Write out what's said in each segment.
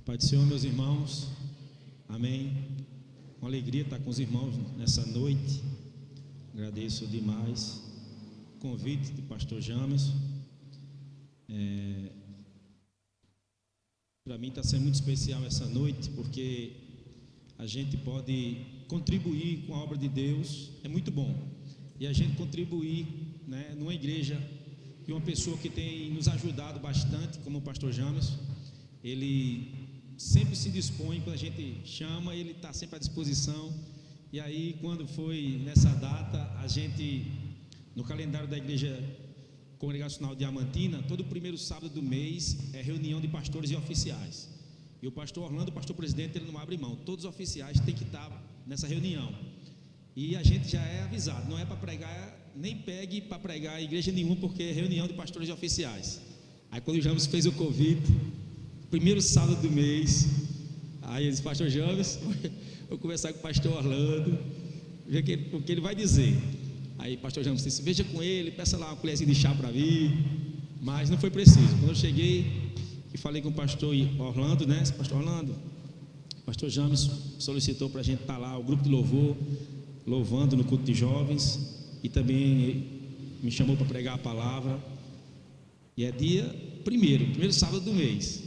Pai do Senhor, meus irmãos, amém. Uma alegria estar com os irmãos nessa noite. Agradeço demais o convite do pastor James. Para mim está sendo muito especial essa noite, porque a gente pode contribuir com a obra de Deus, é muito bom. E a gente contribuir, numa igreja de uma pessoa que tem nos ajudado bastante, como o pastor James. Ele sempre se dispõe, quando a gente chama, ele está sempre à disposição. E aí, quando foi nessa data, a gente, no calendário da Igreja Congregacional Diamantina, todo primeiro sábado do mês é reunião de pastores e oficiais. E o pastor Orlando, o pastor presidente, ele não abre mão. Todos os oficiais têm que estar nessa reunião. E a gente já é avisado, não é para pregar, nem pegue para pregar em igreja nenhuma, porque é reunião de pastores e oficiais. Aí quando o James fez o convite, primeiro sábado do mês, aí ele disse: pastor James, vou conversar com o pastor Orlando, ver o que ele vai dizer. Aí o pastor James disse: veja com ele, peça lá uma colherzinha de chá para mim. Mas não foi preciso. Quando eu cheguei e falei com o pastor Orlando, pastor Orlando, o pastor James solicitou para a gente estar lá, o grupo de louvor, louvando no culto de jovens, e também me chamou para pregar a palavra. E é primeiro sábado do mês.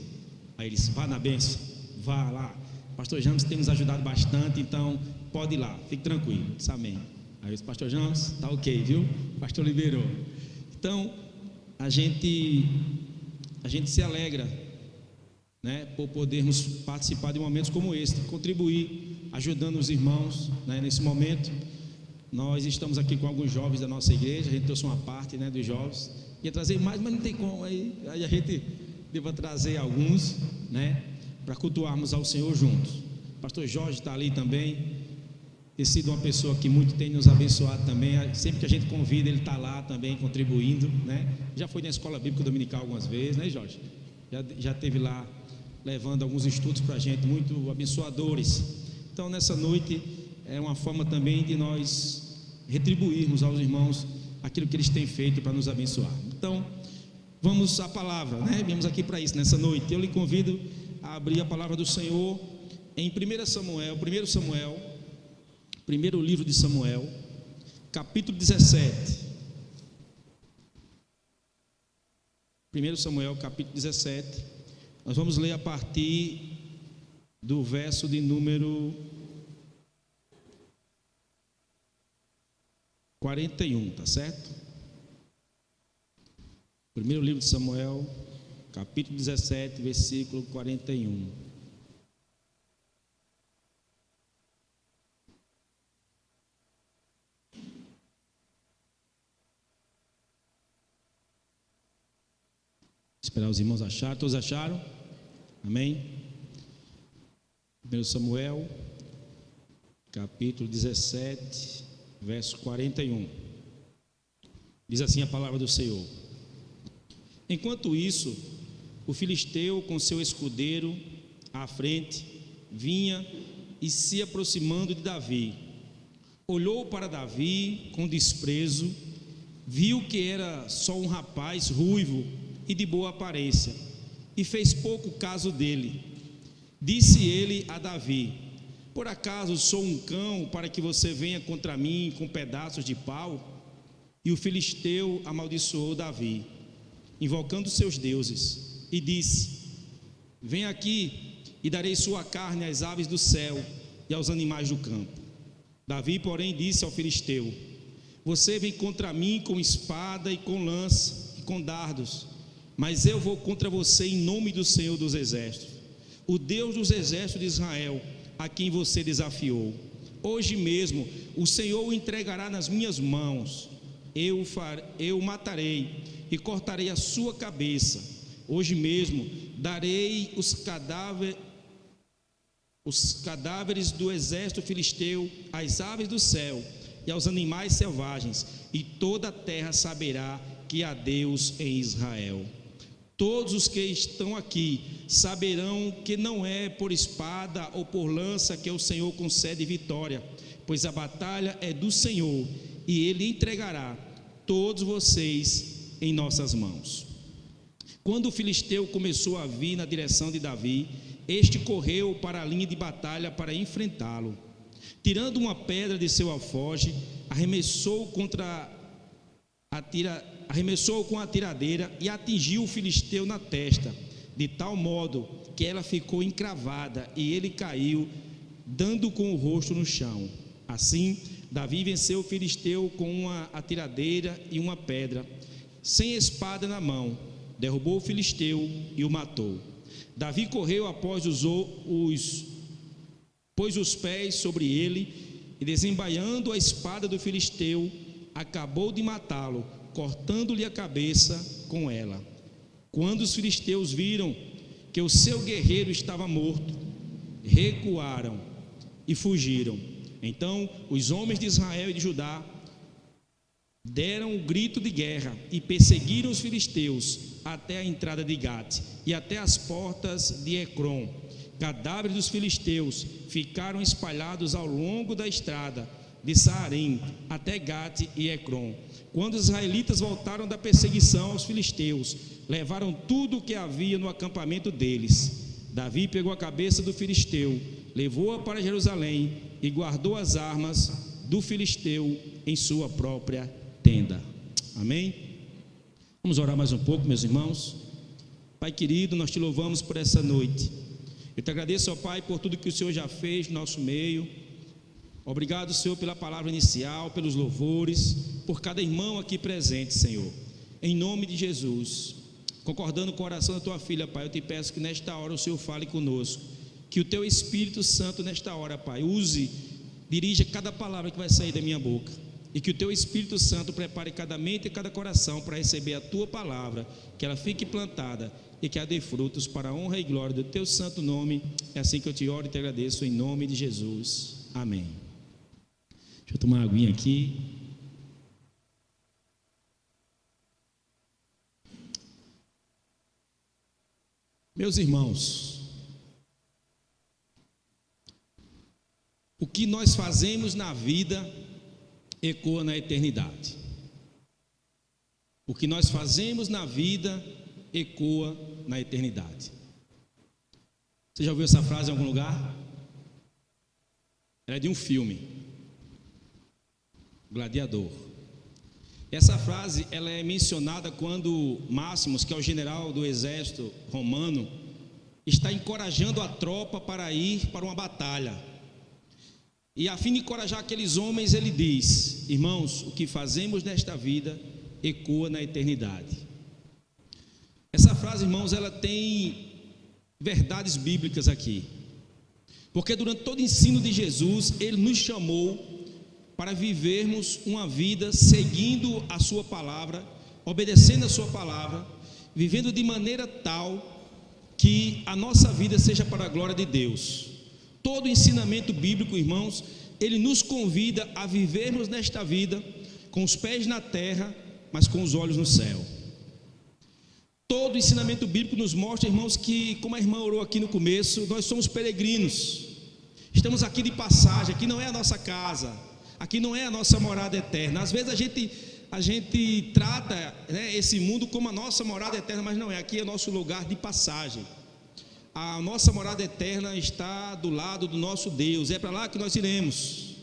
Aí ele disse: vá na bênção, vá lá, pastor James tem nos ajudado bastante, então pode ir lá, fique tranquilo. Eu disse: amém. Aí eu disse: pastor James, tá ok, viu? O pastor liberou. Então a gente se alegra, por podermos participar de momentos como este, contribuir, ajudando os irmãos, nesse momento. Nós estamos aqui com alguns jovens da nossa igreja, a gente trouxe uma parte, dos jovens, ia trazer mais, mas não tem como, aí a gente deva trazer alguns, para cultuarmos ao Senhor juntos. O pastor Jorge está ali também, tem sido uma pessoa que muito tem nos abençoado também. Sempre que a gente convida, ele está lá também contribuindo, já foi na escola bíblica dominical algumas vezes, Jorge? Já esteve lá levando alguns estudos para a gente, muito abençoadores. Então nessa noite é uma forma também de nós retribuirmos aos irmãos aquilo que eles têm feito para nos abençoar. Então vamos à palavra, Viemos aqui para isso nessa noite. Eu lhe convido a abrir a palavra do Senhor em 1 Samuel, primeiro livro de Samuel, capítulo 17. 1 Samuel, capítulo 17. Nós vamos ler a partir do verso de número 41, tá certo? Primeiro livro de Samuel, capítulo 17, versículo 41. Esperar os irmãos acharem. Todos acharam? Amém? 1 Samuel, capítulo 17, verso 41. Diz assim a palavra do Senhor: enquanto isso, o filisteu com seu escudeiro à frente vinha e se aproximando de Davi, olhou para Davi com desprezo, viu que era só um rapaz ruivo e de boa aparência, e fez pouco caso dele. Disse ele a Davi: por acaso sou um cão para que você venha contra mim com pedaços de pau? E o filisteu amaldiçoou Davi, invocando seus deuses, e disse: vem aqui e darei sua carne às aves do céu e aos animais do campo. Davi, porém, disse ao filisteu: você vem contra mim com espada e com lança e com dardos, mas eu vou contra você em nome do Senhor dos exércitos, o Deus dos exércitos de Israel, a quem você desafiou. Hoje mesmo o Senhor o entregará nas minhas mãos. Eu o matarei e cortarei a sua cabeça. Hoje mesmo darei os cadáveres do exército filisteu às aves do céu e aos animais selvagens, e toda a terra saberá que há Deus em Israel. Todos os que estão aqui saberão que não é por espada ou por lança que o Senhor concede vitória, pois a batalha é do Senhor, e Ele entregará todos vocês em nossas mãos. Quando o filisteu começou a vir na direção de Davi, este correu para a linha de batalha para enfrentá-lo. Tirando uma pedra de seu alforje, arremessou com a tiradeira e atingiu o filisteu na testa, de tal modo que ela ficou encravada e ele caiu, dando com o rosto no chão. Assim, Davi venceu o filisteu com uma atiradeira e uma pedra, sem espada na mão, derrubou o filisteu e o matou. Davi correu após pôs os pés sobre ele e, desembaiando a espada do filisteu, acabou de matá-lo, cortando-lhe a cabeça com ela. Quando os filisteus viram que o seu guerreiro estava morto, recuaram e fugiram. Então os homens de Israel e de Judá deram um grito de guerra e perseguiram os filisteus até a entrada de Gate e até as portas de Ecrom. Cadáveres dos filisteus ficaram espalhados ao longo da estrada de Saarim até Gate e Ecrom. Quando os israelitas voltaram da perseguição aos filisteus, levaram tudo o que havia no acampamento deles. Davi pegou a cabeça do filisteu, levou-a para Jerusalém e guardou as armas do filisteu em sua própria tenda. Amém? Vamos orar mais um pouco, meus irmãos. Pai querido, nós te louvamos por essa noite. Eu te agradeço, ó Pai, por tudo que o Senhor já fez no nosso meio. Obrigado, Senhor, pela palavra inicial, pelos louvores, por cada irmão aqui presente, Senhor. Em nome de Jesus, concordando com a oração da tua filha, Pai, eu te peço que nesta hora o Senhor fale conosco, que o teu Espírito Santo nesta hora, Pai, dirija cada palavra que vai sair da minha boca, e que o teu Espírito Santo prepare cada mente e cada coração para receber a tua palavra, que ela fique plantada e que ela dê frutos para a honra e glória do teu santo nome. É assim que eu te oro e te agradeço, em nome de Jesus, amém. Deixa eu tomar uma aguinha aqui. Meus irmãos, o que nós fazemos na vida ecoa na eternidade. O que nós fazemos na vida ecoa na eternidade. Você já ouviu essa frase em algum lugar? Ela é de um filme, Gladiador. Essa frase ela é mencionada quando Máximos, que é o general do exército romano, está encorajando a tropa para ir para uma batalha. E a fim de encorajar aqueles homens, ele diz: irmãos, o que fazemos nesta vida ecoa na eternidade. Essa frase, irmãos, ela tem verdades bíblicas aqui, porque durante todo o ensino de Jesus, ele nos chamou para vivermos uma vida seguindo a sua palavra, obedecendo a sua palavra, vivendo de maneira tal que a nossa vida seja para a glória de Deus. Todo o ensinamento bíblico, irmãos, ele nos convida a vivermos nesta vida com os pés na terra, mas com os olhos no céu. Todo o ensinamento bíblico nos mostra, irmãos, que, como a irmã orou aqui no começo, nós somos peregrinos, estamos aqui de passagem, aqui não é a nossa casa, aqui não é a nossa morada eterna. Às vezes a gente trata, né, esse mundo como a nossa morada eterna, mas não é. Aqui é nosso lugar de passagem. A nossa morada eterna está do lado do nosso Deus, é para lá que nós iremos.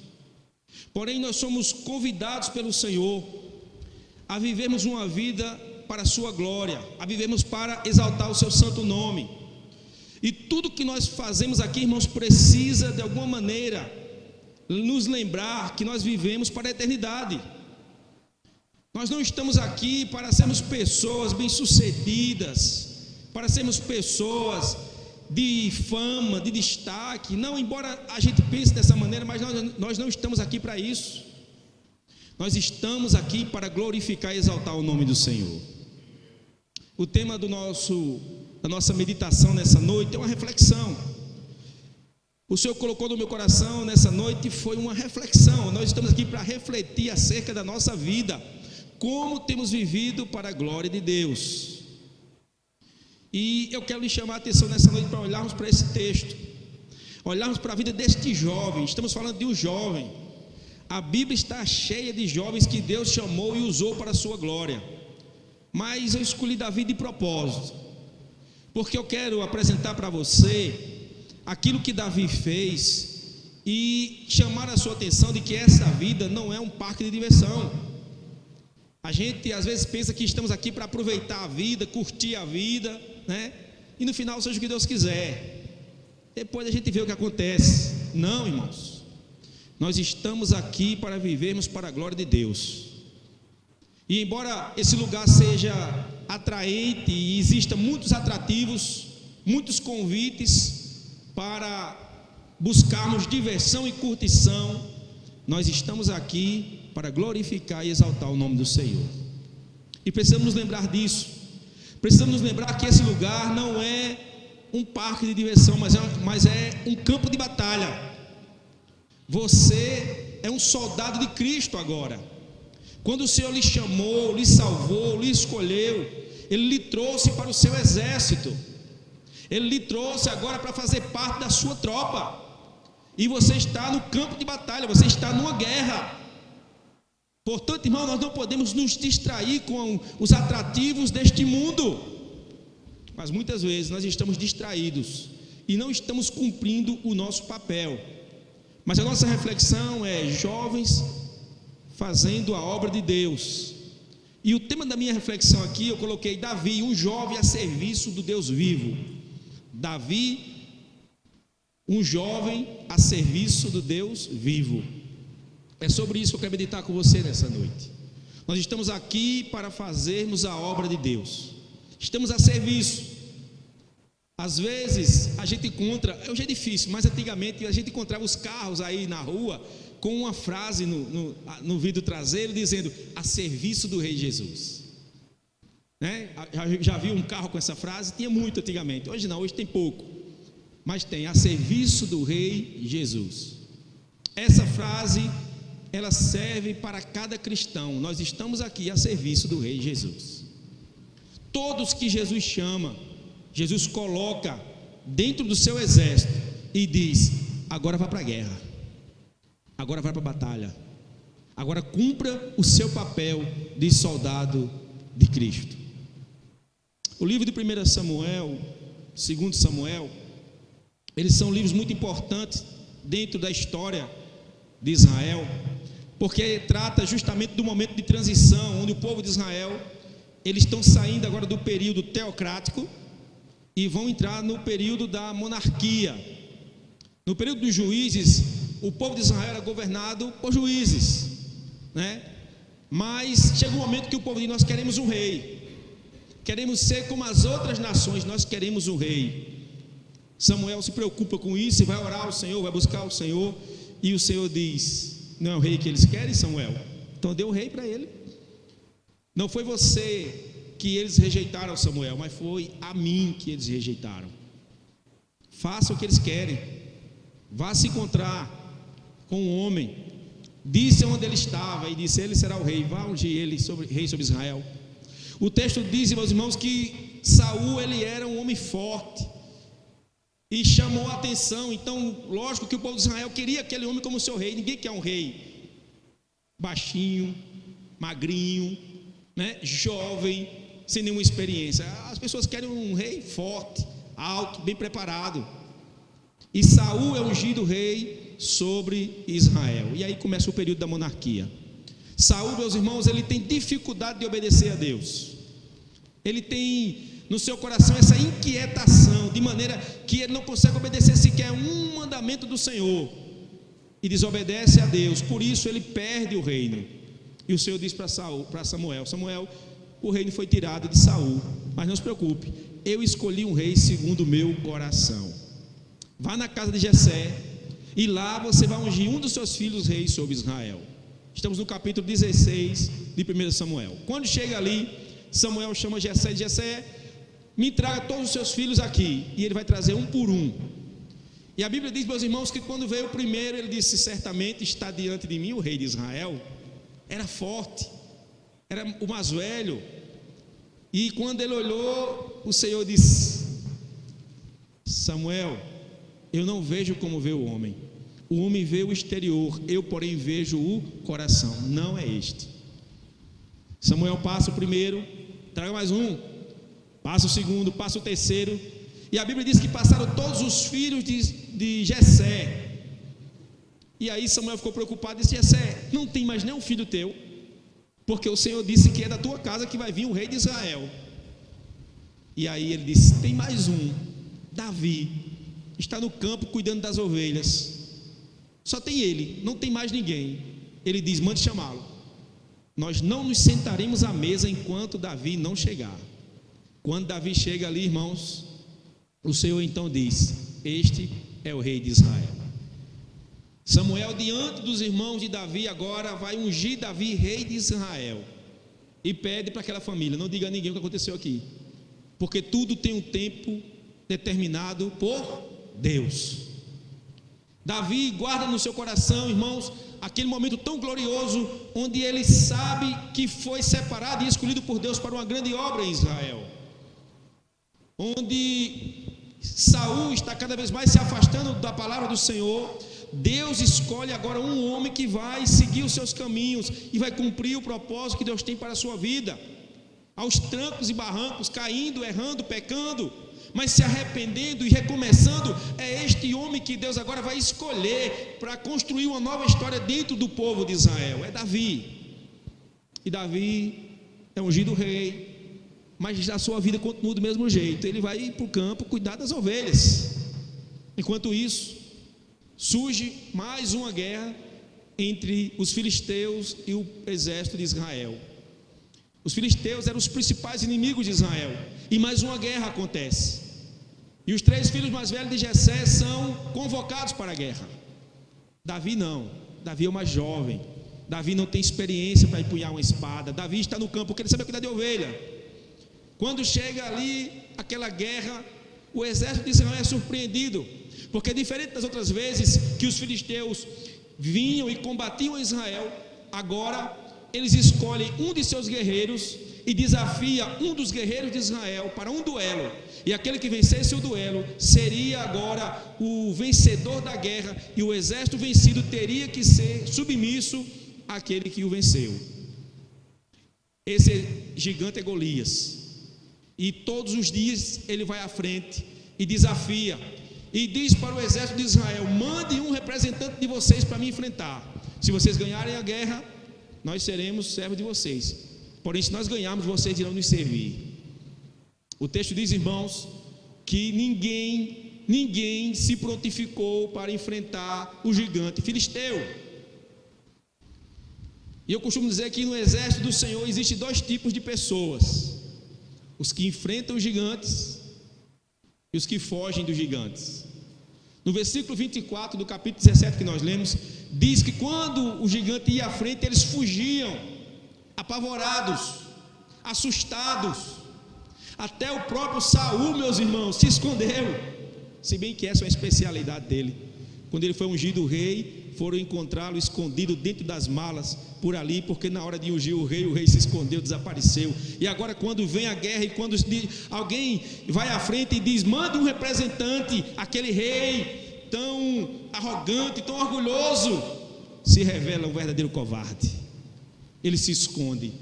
Porém, nós somos convidados pelo Senhor a vivermos uma vida para a sua glória, a vivermos para exaltar o seu santo nome. E tudo que nós fazemos aqui, irmãos, precisa de alguma maneira nos lembrar que nós vivemos para a eternidade. Nós não estamos aqui para sermos pessoas bem-sucedidas, para sermos pessoas de fama, de destaque. Não, embora a gente pense dessa maneira, mas nós não estamos aqui para isso. Nós estamos aqui para glorificar e exaltar o nome do Senhor. O tema da nossa meditação nessa noite é uma reflexão. O Senhor colocou no meu coração nessa noite, foi uma reflexão. Nós estamos aqui para refletir acerca da nossa vida, como temos vivido para a glória de Deus. E eu quero lhe chamar a atenção nessa noite para olharmos para esse texto, olharmos para a vida deste jovem. Estamos falando de um jovem. A Bíblia está cheia de jovens que Deus chamou e usou para a sua glória, mas eu escolhi Davi de propósito, porque eu quero apresentar para você aquilo que Davi fez e chamar a sua atenção de que essa vida não é um parque de diversão. A gente às vezes pensa que estamos aqui para aproveitar a vida, curtir a vida, né? E no final seja o que Deus quiser. Depois a gente vê o que acontece. Não, irmãos. Nós estamos aqui para vivermos para a glória de Deus. E embora esse lugar seja atraente e exista muitos atrativos, muitos convites para buscarmos diversão e curtição, nós estamos aqui para glorificar e exaltar o nome do Senhor. E precisamos nos lembrar disso. Precisamos nos lembrar que esse lugar não é um parque de diversão, mas é um campo de batalha. Você é um soldado de Cristo agora. Quando o Senhor lhe chamou, lhe salvou, lhe escolheu, Ele lhe trouxe para o seu exército. Ele lhe trouxe agora para fazer parte da sua tropa. E você está no campo de batalha, você está numa guerra. Portanto, irmão, nós não podemos nos distrair com os atrativos deste mundo. Mas muitas vezes nós estamos distraídos e não estamos cumprindo o nosso papel. Mas a nossa reflexão é jovens fazendo a obra de Deus. E o tema da minha reflexão aqui, eu coloquei Davi, um jovem a serviço do Deus vivo. Davi, um jovem a serviço do Deus vivo. É sobre isso que eu quero meditar com você nessa noite. Nós estamos aqui para fazermos a obra de Deus. Estamos a serviço. Às vezes a gente encontra, hoje é difícil, mas antigamente a gente encontrava os carros aí na rua com uma frase no vidro traseiro dizendo: a serviço do Rei Jesus, né? Já viu um carro com essa frase? Tinha muito antigamente, hoje não, hoje tem pouco, mas tem: a serviço do Rei Jesus. Essa frase, ela serve para cada cristão. Nós estamos aqui a serviço do Rei Jesus. Todos que Jesus chama, Jesus coloca dentro do seu exército e diz: agora vá para a guerra, agora vá para a batalha, agora cumpra o seu papel de soldado de Cristo. O livro de 1 Samuel, 2 Samuel, eles são livros muito importantes dentro da história de Israel, porque trata justamente do momento de transição, onde o povo de Israel, eles estão saindo agora do período teocrático e vão entrar no período da monarquia. No período dos juízes, o povo de Israel era governado por juízes, né? Mas chega um momento que o povo diz: nós queremos um rei, queremos ser como as outras nações, nós queremos um rei. Samuel se preocupa com isso e vai orar ao Senhor, vai buscar o Senhor, e o Senhor diz: não é o rei que eles querem, Samuel? Então dê o rei para ele. Não foi você que eles rejeitaram, Samuel, mas foi a mim que eles rejeitaram. Faça o que eles querem, vá se encontrar com um homem, disse onde ele estava e disse: ele será o rei, vá ungir ele rei sobre Israel. O texto diz, meus irmãos, que Saul, ele era um homem forte e chamou a atenção. Então, lógico que o povo de Israel queria aquele homem como seu rei. Ninguém quer um rei baixinho, magrinho, né, jovem, sem nenhuma experiência. As pessoas querem um rei forte, alto, bem preparado. E Saul é ungido rei sobre Israel. E aí começa o período da monarquia. Saul, meus irmãos, ele tem dificuldade de obedecer a Deus. Ele tem no seu coração essa inquietação, de maneira que ele não consegue obedecer sequer um mandamento do Senhor, e desobedece a Deus. Por isso ele perde o reino. E o Senhor diz para Samuel: Samuel, o reino foi tirado de Saul, mas não se preocupe, eu escolhi um rei segundo o meu coração. Vá na casa de Jessé, e lá você vai ungir um dos seus filhos rei sobre Israel. Estamos no capítulo 16 de 1 Samuel. Quando chega ali, Samuel chama Jessé e diz: Jessé, me traga todos os seus filhos aqui. E ele vai trazer um por um. E a Bíblia diz, meus irmãos, que quando veio o primeiro, ele disse: certamente está diante de mim o rei de Israel. Era forte, era o mais velho. E quando ele olhou, o Senhor disse: Samuel, eu não vejo como vê o homem. O homem vê o exterior, eu porém vejo o coração. Não é este. Samuel passa o primeiro, traga mais um, passa o segundo, passa o terceiro. E a Bíblia diz que passaram todos os filhos de Jessé. E aí Samuel ficou preocupado e disse: Jessé, não tem mais nenhum filho teu, porque o Senhor disse que é da tua casa que vai vir o rei de Israel. E aí ele disse: tem mais um, Davi, está no campo cuidando das ovelhas, só tem ele, não tem mais ninguém. Ele diz: mande chamá-lo, nós não nos sentaremos à mesa enquanto Davi não chegar. Quando Davi chega ali, irmãos, o Senhor então diz: este é o rei de Israel. Samuel, diante dos irmãos de Davi, agora vai ungir Davi rei de Israel, e pede para aquela família: não diga a ninguém o que aconteceu aqui, porque tudo tem um tempo determinado por Deus. Davi guarda no seu coração, irmãos, aquele momento tão glorioso, onde ele sabe que foi separado e escolhido por Deus para uma grande obra em Israel, onde Saul está cada vez mais se afastando da palavra do Senhor. Deus escolhe agora um homem que vai seguir os seus caminhos e vai cumprir o propósito que Deus tem para a sua vida, aos trancos e barrancos, caindo, errando, pecando, mas se arrependendo e recomeçando. É este homem que Deus agora vai escolher para construir uma nova história dentro do povo de Israel. É Davi. E Davi é ungido rei, mas a sua vida continua do mesmo jeito. Ele vai para o campo cuidar das ovelhas. Enquanto isso, surge mais uma guerra entre os filisteus e o exército de Israel. Os filisteus eram os principais inimigos de Israel, e mais uma guerra acontece, e os 3 filhos mais velhos de Jessé são convocados para a guerra. Davi não, Davi é o mais jovem, Davi não tem experiência para empunhar uma espada. Davi está no campo porque ele sabe cuidar de ovelha. Quando chega ali aquela guerra, o exército de Israel é surpreendido, porque diferente das outras vezes que os filisteus vinham e combatiam Israel, agora eles escolhem um de seus guerreiros e desafia um dos guerreiros de Israel para um duelo, e aquele que vencesse o duelo seria agora o vencedor da guerra, e o exército vencido teria que ser submisso àquele que o venceu. Esse gigante é Golias, e todos os dias ele vai à frente e desafia, e diz para o exército de Israel: mande um representante de vocês para me enfrentar. Se vocês ganharem a guerra, nós seremos servos de vocês, porém se nós ganharmos, vocês irão nos servir. O texto diz, irmãos, que ninguém se prontificou para enfrentar o gigante filisteu. E eu costumo dizer que no exército do Senhor existem 2 tipos de pessoas: os que enfrentam os gigantes e os que fogem dos gigantes. No versículo 24 do capítulo 17 que nós lemos, diz que quando o gigante ia à frente, eles fugiam, apavorados, assustados. Até o próprio Saul, meus irmãos, se escondeu, se bem que essa é uma especialidade dele. Quando ele foi ungido rei, foram encontrá-lo escondido dentro das malas, por ali, porque na hora de ungir o rei se escondeu, desapareceu. E agora quando vem a guerra, e quando alguém vai à frente e diz: mande um representante, aquele rei tão arrogante, tão orgulhoso, se revela um verdadeiro covarde. Ele se esconde,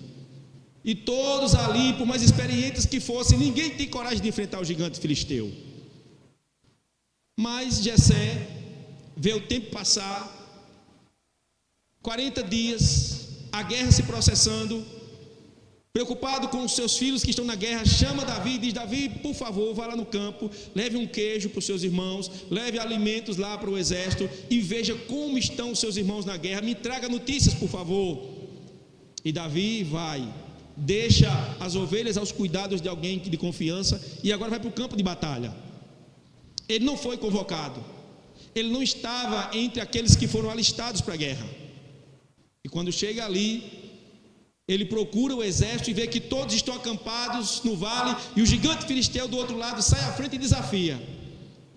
e todos ali, por mais experientes que fossem, ninguém tem coragem de enfrentar o gigante filisteu. Mas Jessé vê o tempo passar, 40 dias, a guerra se processando, preocupado com os seus filhos que estão na guerra, chama Davi e diz: Davi, por favor, vá lá no campo, leve um queijo para os seus irmãos, leve alimentos lá para o exército e veja como estão os seus irmãos na guerra, me traga notícias, por favor. E Davi vai, deixa as ovelhas aos cuidados de alguém de confiança, e agora vai para o campo de batalha. Ele não foi convocado, ele não estava entre aqueles que foram alistados para a guerra. E quando chega ali, ele procura o exército e vê que todos estão acampados no vale, e o gigante filisteu do outro lado sai à frente e desafia.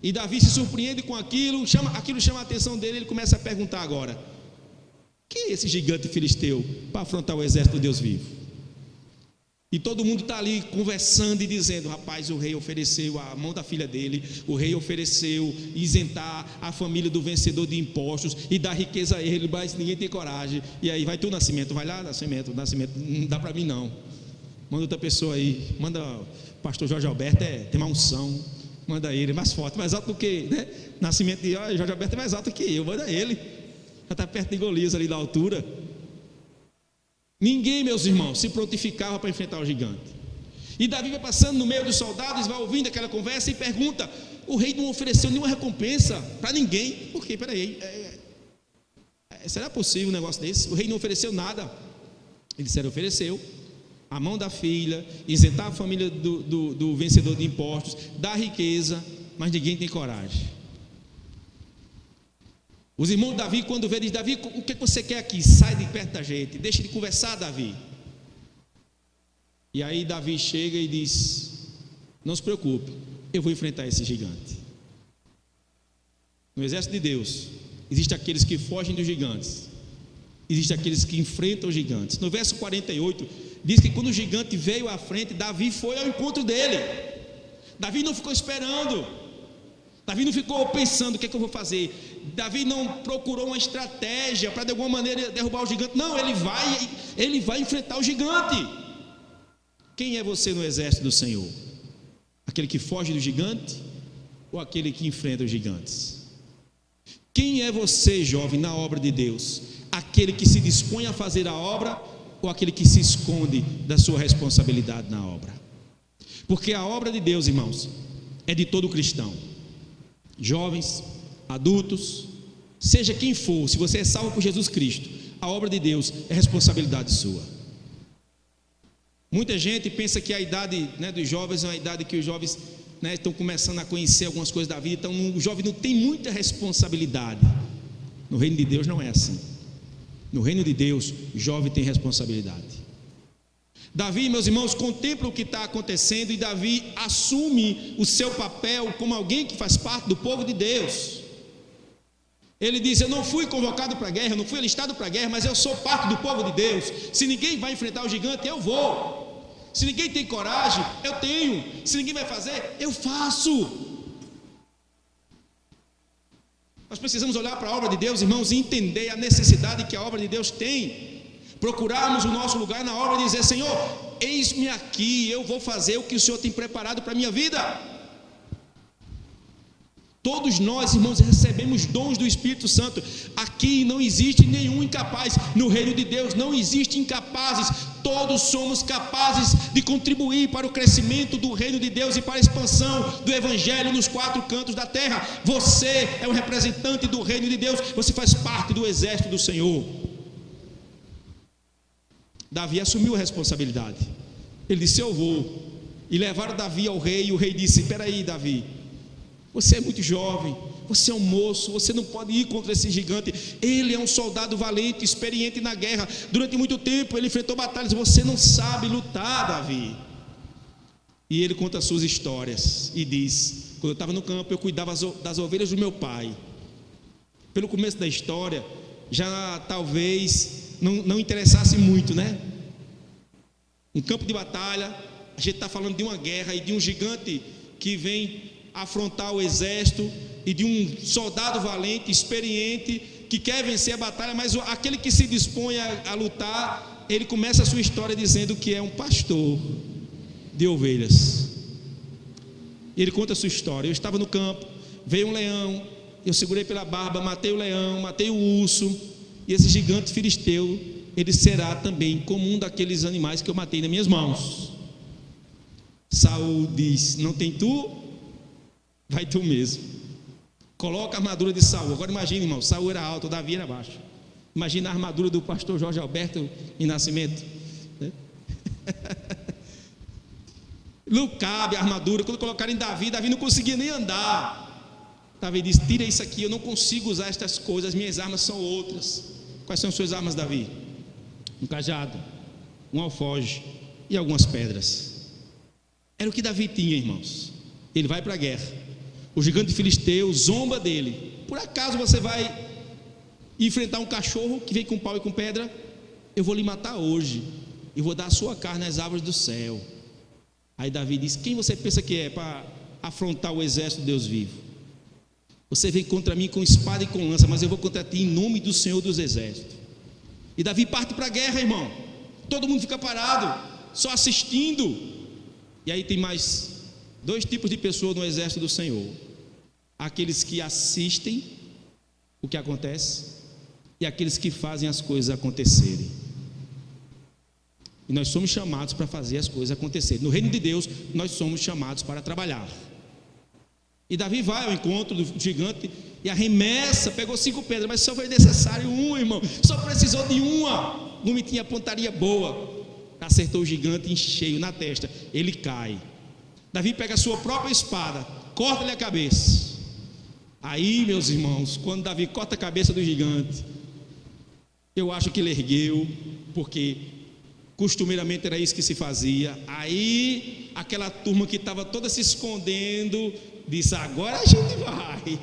E Davi se surpreende com aquilo chama a atenção dele. Ele começa a perguntar agora: quem é esse gigante filisteu para afrontar o exército do Deus vivo? E todo mundo está ali conversando e dizendo: rapaz, o rei ofereceu a mão da filha dele, o rei ofereceu isentar a família do vencedor de impostos e dar riqueza a ele, mas ninguém tem coragem. E aí vai tu, Nascimento, vai lá, Nascimento, não dá para mim não, manda outra pessoa aí, manda o pastor Jorge Alberto, tem uma unção, Manda ele, mais forte, mais alto do que, né? Nascimento de Jorge Alberto é mais alto que eu, manda ele. Já está perto de Golias ali da altura. Ninguém, meus irmãos, se prontificava para enfrentar o gigante. E Davi vai passando no meio dos soldados, vai ouvindo aquela conversa e pergunta: o rei não ofereceu nenhuma recompensa para ninguém. Por quê? Peraí, será possível um negócio desse? O rei não ofereceu nada. Ele disseram: ofereceu a mão da filha, isentar a família do vencedor de impostos, dar riqueza, mas ninguém tem coragem. Os irmãos de Davi, quando vê, diz: Davi, o que você quer aqui? Sai de perto da gente, deixa de conversar, Davi. E aí Davi chega e diz: não se preocupe, eu vou enfrentar esse gigante. No exército de Deus existem aqueles que fogem dos gigantes, existem aqueles que enfrentam os gigantes. No verso 48 diz que quando o gigante veio à frente, Davi foi ao encontro dele. Davi não ficou esperando, Davi não ficou pensando: o que é que eu vou fazer? Davi não procurou uma estratégia para de alguma maneira derrubar o gigante. Não, ele vai enfrentar o gigante. Quem é você no exército do Senhor? Aquele que foge do gigante ou aquele que enfrenta os gigantes? Quem é você, jovem, na obra de Deus? Aquele que se dispõe a fazer a obra ou aquele que se esconde da sua responsabilidade na obra? Porque a obra de Deus, irmãos, é de todo cristão. Jovens, adultos, seja quem for, se você é salvo por Jesus Cristo, a obra de Deus é responsabilidade sua. Muita gente pensa que a idade, né, dos jovens é uma idade que os jovens, né, estão começando a conhecer algumas coisas da vida, então o jovem não tem muita responsabilidade. No reino de Deus não é assim. No reino de Deus, o jovem tem responsabilidade. Davi, meus irmãos, contempla o que está acontecendo e Davi assume o seu papel como alguém que faz parte do povo de Deus. Ele diz: eu não fui convocado para a guerra, eu não fui alistado para a guerra, mas eu sou parte do povo de Deus. Se ninguém vai enfrentar o gigante, eu vou. Se ninguém tem coragem, eu tenho. Se ninguém vai fazer, eu faço. Nós precisamos olhar para a obra de Deus, irmãos, e entender a necessidade que a obra de Deus tem. Procurarmos o nosso lugar na obra e dizer: Senhor, eis-me aqui, eu vou fazer o que o Senhor tem preparado para a minha vida. Todos nós, irmãos, recebemos dons do Espírito Santo. Aqui não existe nenhum incapaz. No reino de Deus não existe incapazes. Todos somos capazes de contribuir para o crescimento do reino de Deus e para a expansão do Evangelho nos 4 cantos da terra. Você é um representante do reino de Deus. Você faz parte do exército do Senhor. Davi assumiu a responsabilidade. Ele disse: eu vou. E levaram Davi ao rei. E o rei disse: espera aí, Davi, você é muito jovem, você é um moço, você não pode ir contra esse gigante. Ele é um soldado valente, experiente na guerra. Durante muito tempo ele enfrentou batalhas. Você não sabe lutar, Davi. E ele conta as suas histórias e diz: quando eu estava no campo, eu cuidava das ovelhas do meu pai. Pelo começo da história, já talvez não interessasse muito, né? Um campo de batalha, a gente está falando de uma guerra e de um gigante que vem afrontar o exército, e de um soldado valente, experiente, que quer vencer a batalha. Mas aquele que se dispõe a lutar, ele começa a sua história dizendo que é um pastor de ovelhas. E ele conta a sua história: eu estava no campo, veio um leão, eu segurei pela barba, matei o leão, matei o urso, e esse gigante filisteu, ele será também como um daqueles animais que eu matei nas minhas mãos. Saul diz: não tem tu? Vai tu mesmo. Coloca a armadura de Saul. Agora imagina, irmão, Saul era alto, Davi era baixo. Imagina a armadura do pastor Jorge Alberto em Nascimento, né? Não cabe a armadura. Quando colocaram em Davi, Davi não conseguia nem andar. Davi disse: tira isso aqui, eu não consigo usar estas coisas, as minhas armas são outras. Quais são as suas armas, Davi? Um cajado, um alfoge e algumas pedras. Era o que Davi tinha, irmãos. Ele vai para a guerra. O gigante filisteu zomba dele. Por acaso você vai enfrentar um cachorro que vem com pau e com pedra? Eu vou lhe matar hoje e vou dar a sua carne às aves do céu. Aí Davi diz: quem você pensa que é para afrontar o exército de Deus vivo? Você vem contra mim com espada e com lança, mas eu vou contra ti em nome do Senhor dos exércitos. E Davi parte para a guerra, irmão. Todo mundo fica parado, só assistindo. E aí tem mais dois tipos de pessoas no exército do Senhor: aqueles que assistem o que acontece e aqueles que fazem as coisas acontecerem. E nós somos chamados para fazer as coisas acontecerem. No reino de Deus, nós somos chamados para trabalhar. E Davi vai ao encontro do gigante e arremessa, pegou 5 pedras, mas só foi necessário uma, irmão. Só precisou de uma. Não tinha pontaria boa. Acertou o gigante em cheio na testa. Ele cai. Davi pega a sua própria espada, corta-lhe a cabeça. Aí, meus irmãos, quando Davi corta a cabeça do gigante, eu acho que ele ergueu, porque costumeiramente era isso que se fazia. Aí aquela turma que estava toda se escondendo disse: agora a gente vai,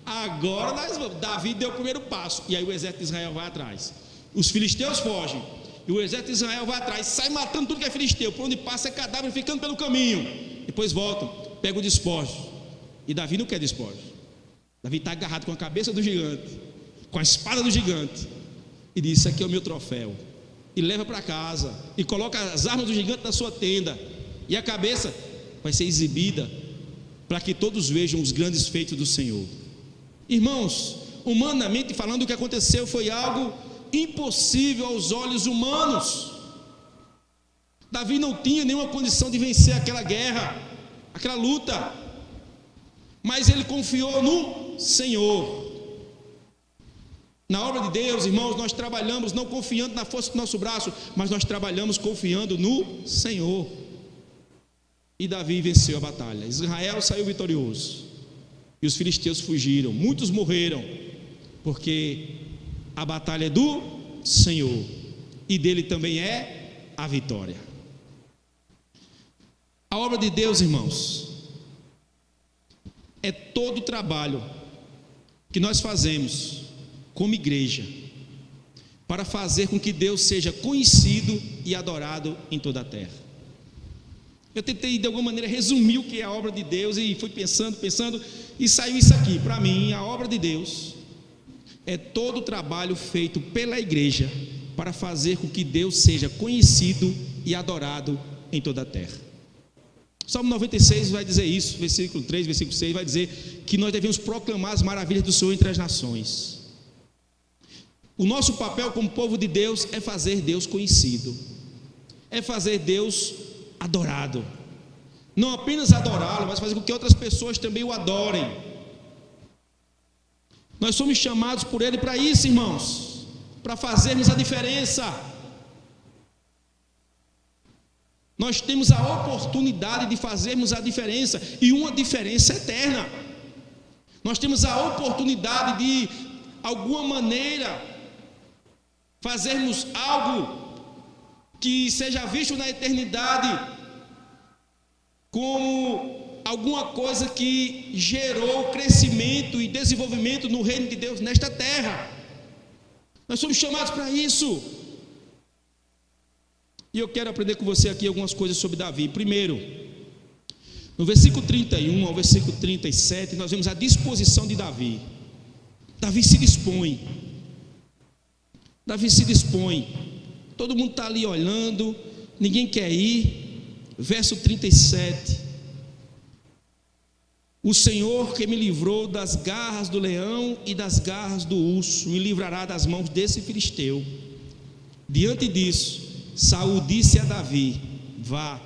agora nós vamos. Davi deu o primeiro passo, e aí o exército de Israel vai atrás. Os filisteus fogem, e o exército de Israel vai atrás, sai matando tudo que é filisteu. Por onde passa é cadáver ficando pelo caminho. Depois voltam, pegam o despojo. E Davi não quer despojo. Davi está agarrado com a cabeça do gigante, com a espada do gigante, e diz: isso aqui é o meu troféu. E leva para casa, e coloca as armas do gigante na sua tenda, e a cabeça vai ser exibida para que todos vejam os grandes feitos do Senhor. Irmãos, humanamente falando, o que aconteceu foi algo impossível aos olhos humanos. Davi não tinha nenhuma condição de vencer aquela guerra, aquela luta, mas ele confiou no Senhor. Na obra de Deus, irmãos, nós trabalhamos não confiando na força do nosso braço, mas nós trabalhamos confiando no Senhor. E Davi venceu a batalha. Israel saiu vitorioso, e os filisteus fugiram. Muitos morreram, porque a batalha é do Senhor, e dele também é a vitória. A obra de Deus, irmãos, é todo o trabalho que nós fazemos como igreja para fazer com que Deus seja conhecido e adorado em toda a terra. Eu tentei de alguma maneira resumir o que é a obra de Deus, e fui pensando, e saiu isso aqui. Para mim, a obra de Deus é todo o trabalho feito pela igreja para fazer com que Deus seja conhecido e adorado em toda a terra. Salmo 96 vai dizer isso, versículo 3, versículo 6, vai dizer que nós devemos proclamar as maravilhas do Senhor entre as nações. O nosso papel como povo de Deus é fazer Deus conhecido, é fazer Deus adorado. Não apenas adorá-lo, mas fazer com que outras pessoas também o adorem. Nós somos chamados por Ele para isso, irmãos, para fazermos a diferença. Nós temos a oportunidade de fazermos a diferença, e uma diferença eterna. Nós temos a oportunidade de, alguma maneira, fazermos algo que seja visto na eternidade como alguma coisa que gerou crescimento e desenvolvimento no reino de Deus nesta terra. Nós somos chamados para isso. E eu quero aprender com você aqui algumas coisas sobre Davi. Primeiro, no versículo 31 ao versículo 37, nós vemos a disposição de Davi. Davi se dispõe. Davi se dispõe. Todo mundo está ali olhando, ninguém quer ir. Verso 37: o Senhor que me livrou das garras do leão e das garras do urso, me livrará das mãos desse filisteu. Diante disso, Saul disse a Davi: vá,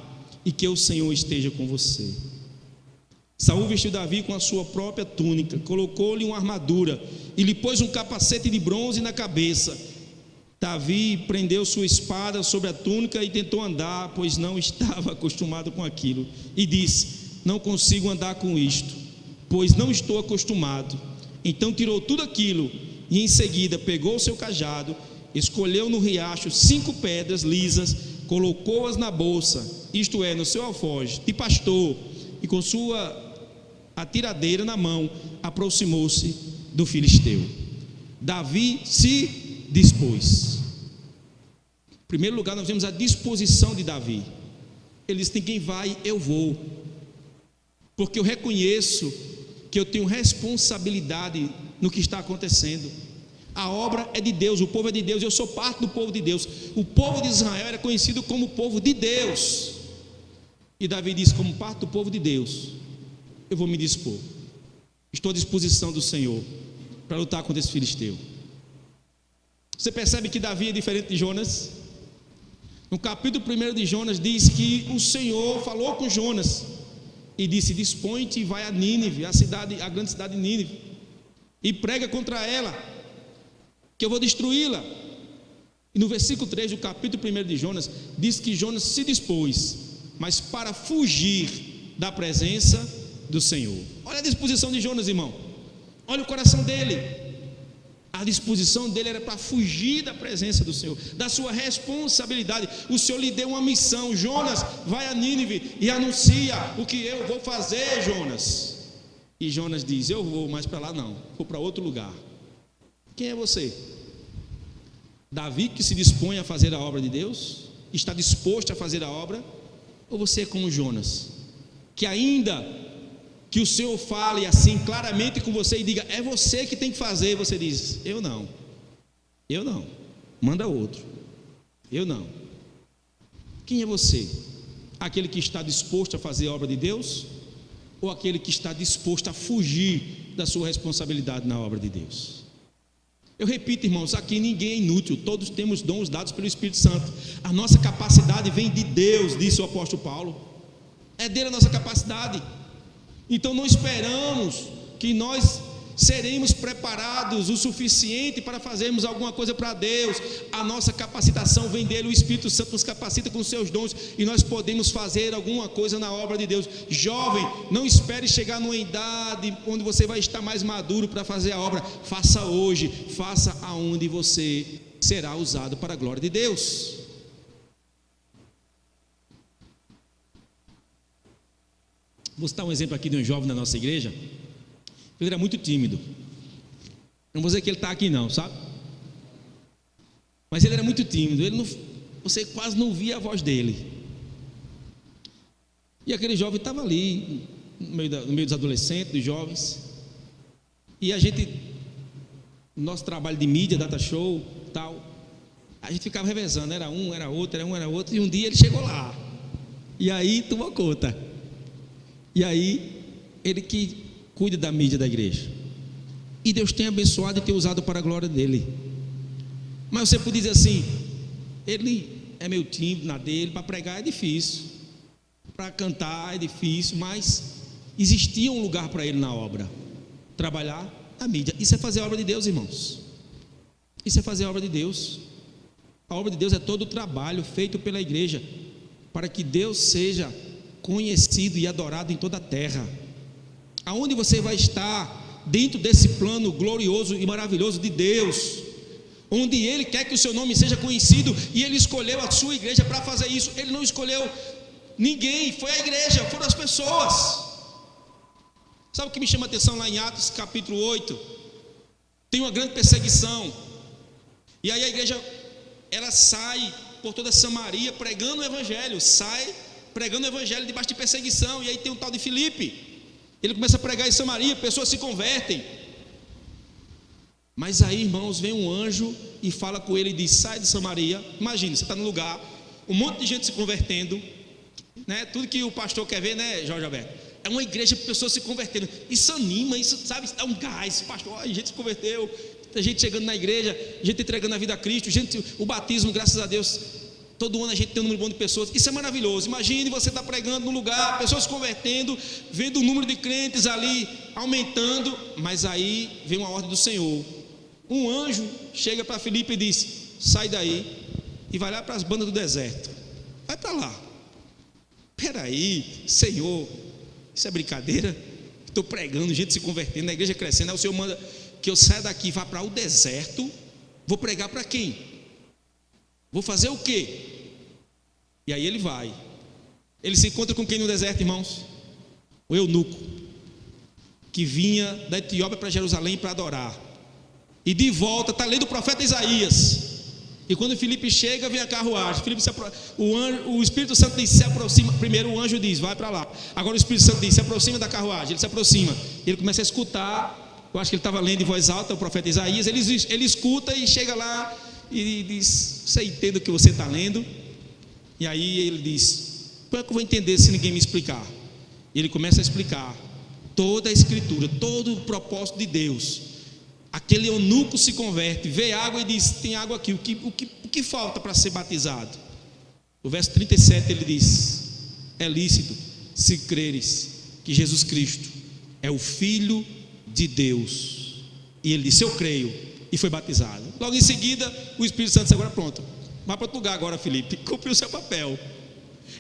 e que o Senhor esteja com você. Saul vestiu Davi com a sua própria túnica, colocou-lhe uma armadura e lhe pôs um capacete de bronze na cabeça. Davi prendeu sua espada sobre a túnica e tentou andar, pois não estava acostumado com aquilo, e disse: não consigo andar com isto, pois não estou acostumado. Então tirou tudo aquilo e em seguida pegou o seu cajado, escolheu no riacho 5 pedras lisas, colocou-as na bolsa, isto é, no seu alforje de pastor, e com sua atiradeira na mão, aproximou-se do filisteu. Davi se dispôs. Em primeiro lugar, nós vemos a disposição de Davi. Ele disse: ninguém vai, eu vou, porque eu reconheço que eu tenho responsabilidade no que está acontecendo. A obra é de Deus, o povo é de Deus, eu sou parte do povo de Deus. O povo de Israel era conhecido como o povo de Deus. E Davi diz: como parte do povo de Deus, eu vou me dispor. Estou à disposição do Senhor para lutar contra esse filisteu. Você percebe que Davi é diferente de Jonas? No capítulo 1 de Jonas diz que o Senhor falou com Jonas e disse: dispõe-te e vai a Nínive, a grande cidade de Nínive, e prega contra ela, que eu vou destruí-la. E no versículo 3 do capítulo 1 de Jonas diz que Jonas se dispôs, mas para fugir da presença do Senhor. Olha a disposição de Jonas, irmão. Olha o coração dele. A disposição dele era para fugir da presença do Senhor, da sua responsabilidade. O Senhor lhe deu uma missão: Jonas, vai a Nínive e anuncia o que eu vou fazer, Jonas. E Jonas diz: eu vou, mas para lá não, vou para outro lugar. Quem é você? Davi, que se dispõe a fazer a obra de Deus, está disposto a fazer a obra? Ou você é como Jonas, que ainda que o Senhor fale assim claramente com você e diga: é você que tem que fazer, e você diz: eu não, manda outro, eu não. Quem é você? Aquele que está disposto a fazer a obra de Deus, ou aquele que está disposto a fugir da sua responsabilidade na obra de Deus? Eu repito, irmãos, aqui ninguém é inútil, todos temos dons dados pelo Espírito Santo. A nossa capacidade vem de Deus, disse o apóstolo Paulo. É dele a nossa capacidade. Então não esperamos que nós seremos preparados o suficiente para fazermos alguma coisa para Deus. A nossa capacitação vem dele, o Espírito Santo nos capacita com seus dons e nós podemos fazer alguma coisa na obra de Deus. Jovem, não espere chegar numa idade onde você vai estar mais maduro para fazer a obra. Faça hoje, faça aonde você será usado para a glória de Deus. Vou citar um exemplo aqui de um jovem da nossa igreja. Ele era muito tímido. Não vou dizer que ele está aqui não, sabe? Mas ele era muito tímido. Você quase não via a voz dele. E aquele jovem estava ali no meio dos adolescentes, dos jovens. E a gente, nosso trabalho de mídia, data show, tal, a gente ficava revezando. Era um, era outro, era um, era outro. E um dia ele chegou lá. E aí tomou conta. E aí ele que cuida da mídia da igreja, e Deus tem abençoado e tem usado para a glória dele. Mas você pode dizer assim: ele é meio tímido na dele, para pregar é difícil, para cantar é difícil, mas existia um lugar para ele na obra, trabalhar na mídia. Isso é fazer a obra de Deus, irmãos. Isso é fazer a obra de Deus. A obra de Deus é todo o trabalho feito pela igreja para que Deus seja conhecido e adorado em toda a terra. Aonde você vai estar dentro desse plano glorioso e maravilhoso de Deus, onde Ele quer que o seu nome seja conhecido, e Ele escolheu a sua igreja para fazer isso. Ele não escolheu ninguém, foi a igreja, foram as pessoas. Sabe o que me chama a atenção lá em Atos capítulo 8? Tem uma grande perseguição, e aí a igreja, ela sai por toda Samaria pregando o evangelho, sai pregando o evangelho debaixo de perseguição. E aí tem um tal de Filipe, ele começa a pregar em Samaria, pessoas se convertem. Mas aí, irmãos, vem um anjo e fala com ele e diz: sai de Samaria. Imagina, você está no lugar, um monte de gente se convertendo, né? Tudo que o pastor quer ver, né, Jorge Alberto? É uma igreja de pessoas se convertendo. Isso anima, isso, sabe, dá um gás. Pastor, a gente se converteu, a gente chegando na igreja, a gente entregando a vida a Cristo, o batismo, graças a Deus. Todo ano a gente tem um número bom de pessoas. Isso é maravilhoso. Imagine você estar pregando num lugar, pessoas se convertendo, vendo o número de crentes ali aumentando. Mas aí vem uma ordem do Senhor. Um anjo chega para Filipe e diz: sai daí e vai lá para as bandas do deserto. Vai para lá. Peraí, Senhor, isso é brincadeira? Estou pregando, gente se convertendo, a igreja crescendo. Aí o Senhor manda que eu saia daqui e vá para o deserto. Vou pregar para quem? Vou fazer o quê? E aí ele vai. Ele se encontra com quem no deserto, irmãos? O eunuco, que vinha da Etiópia para Jerusalém para adorar. E de volta, está lendo o profeta Isaías. E quando Filipe chega, vem a carruagem. O Espírito Santo diz: se aproxima. Primeiro o anjo diz: vai para lá. Agora o Espírito Santo diz: se aproxima da carruagem. Ele se aproxima. Ele começa a escutar. Eu acho que ele estava lendo em voz alta o profeta Isaías. Ele escuta e chega lá e diz: você entende o que você está lendo? E aí ele diz: como é que eu vou entender se ninguém me explicar? E ele começa a explicar toda a escritura, todo o propósito de Deus. Aquele eunuco se converte, vê água e diz: tem água aqui, o que falta para ser batizado? O verso 37 ele diz: é lícito, se creres que Jesus Cristo é o Filho de Deus. E ele disse: eu creio, e foi batizado. Logo em seguida o Espírito Santo disse: agora pronto, vá para outro lugar agora, Felipe, cumpriu o seu papel.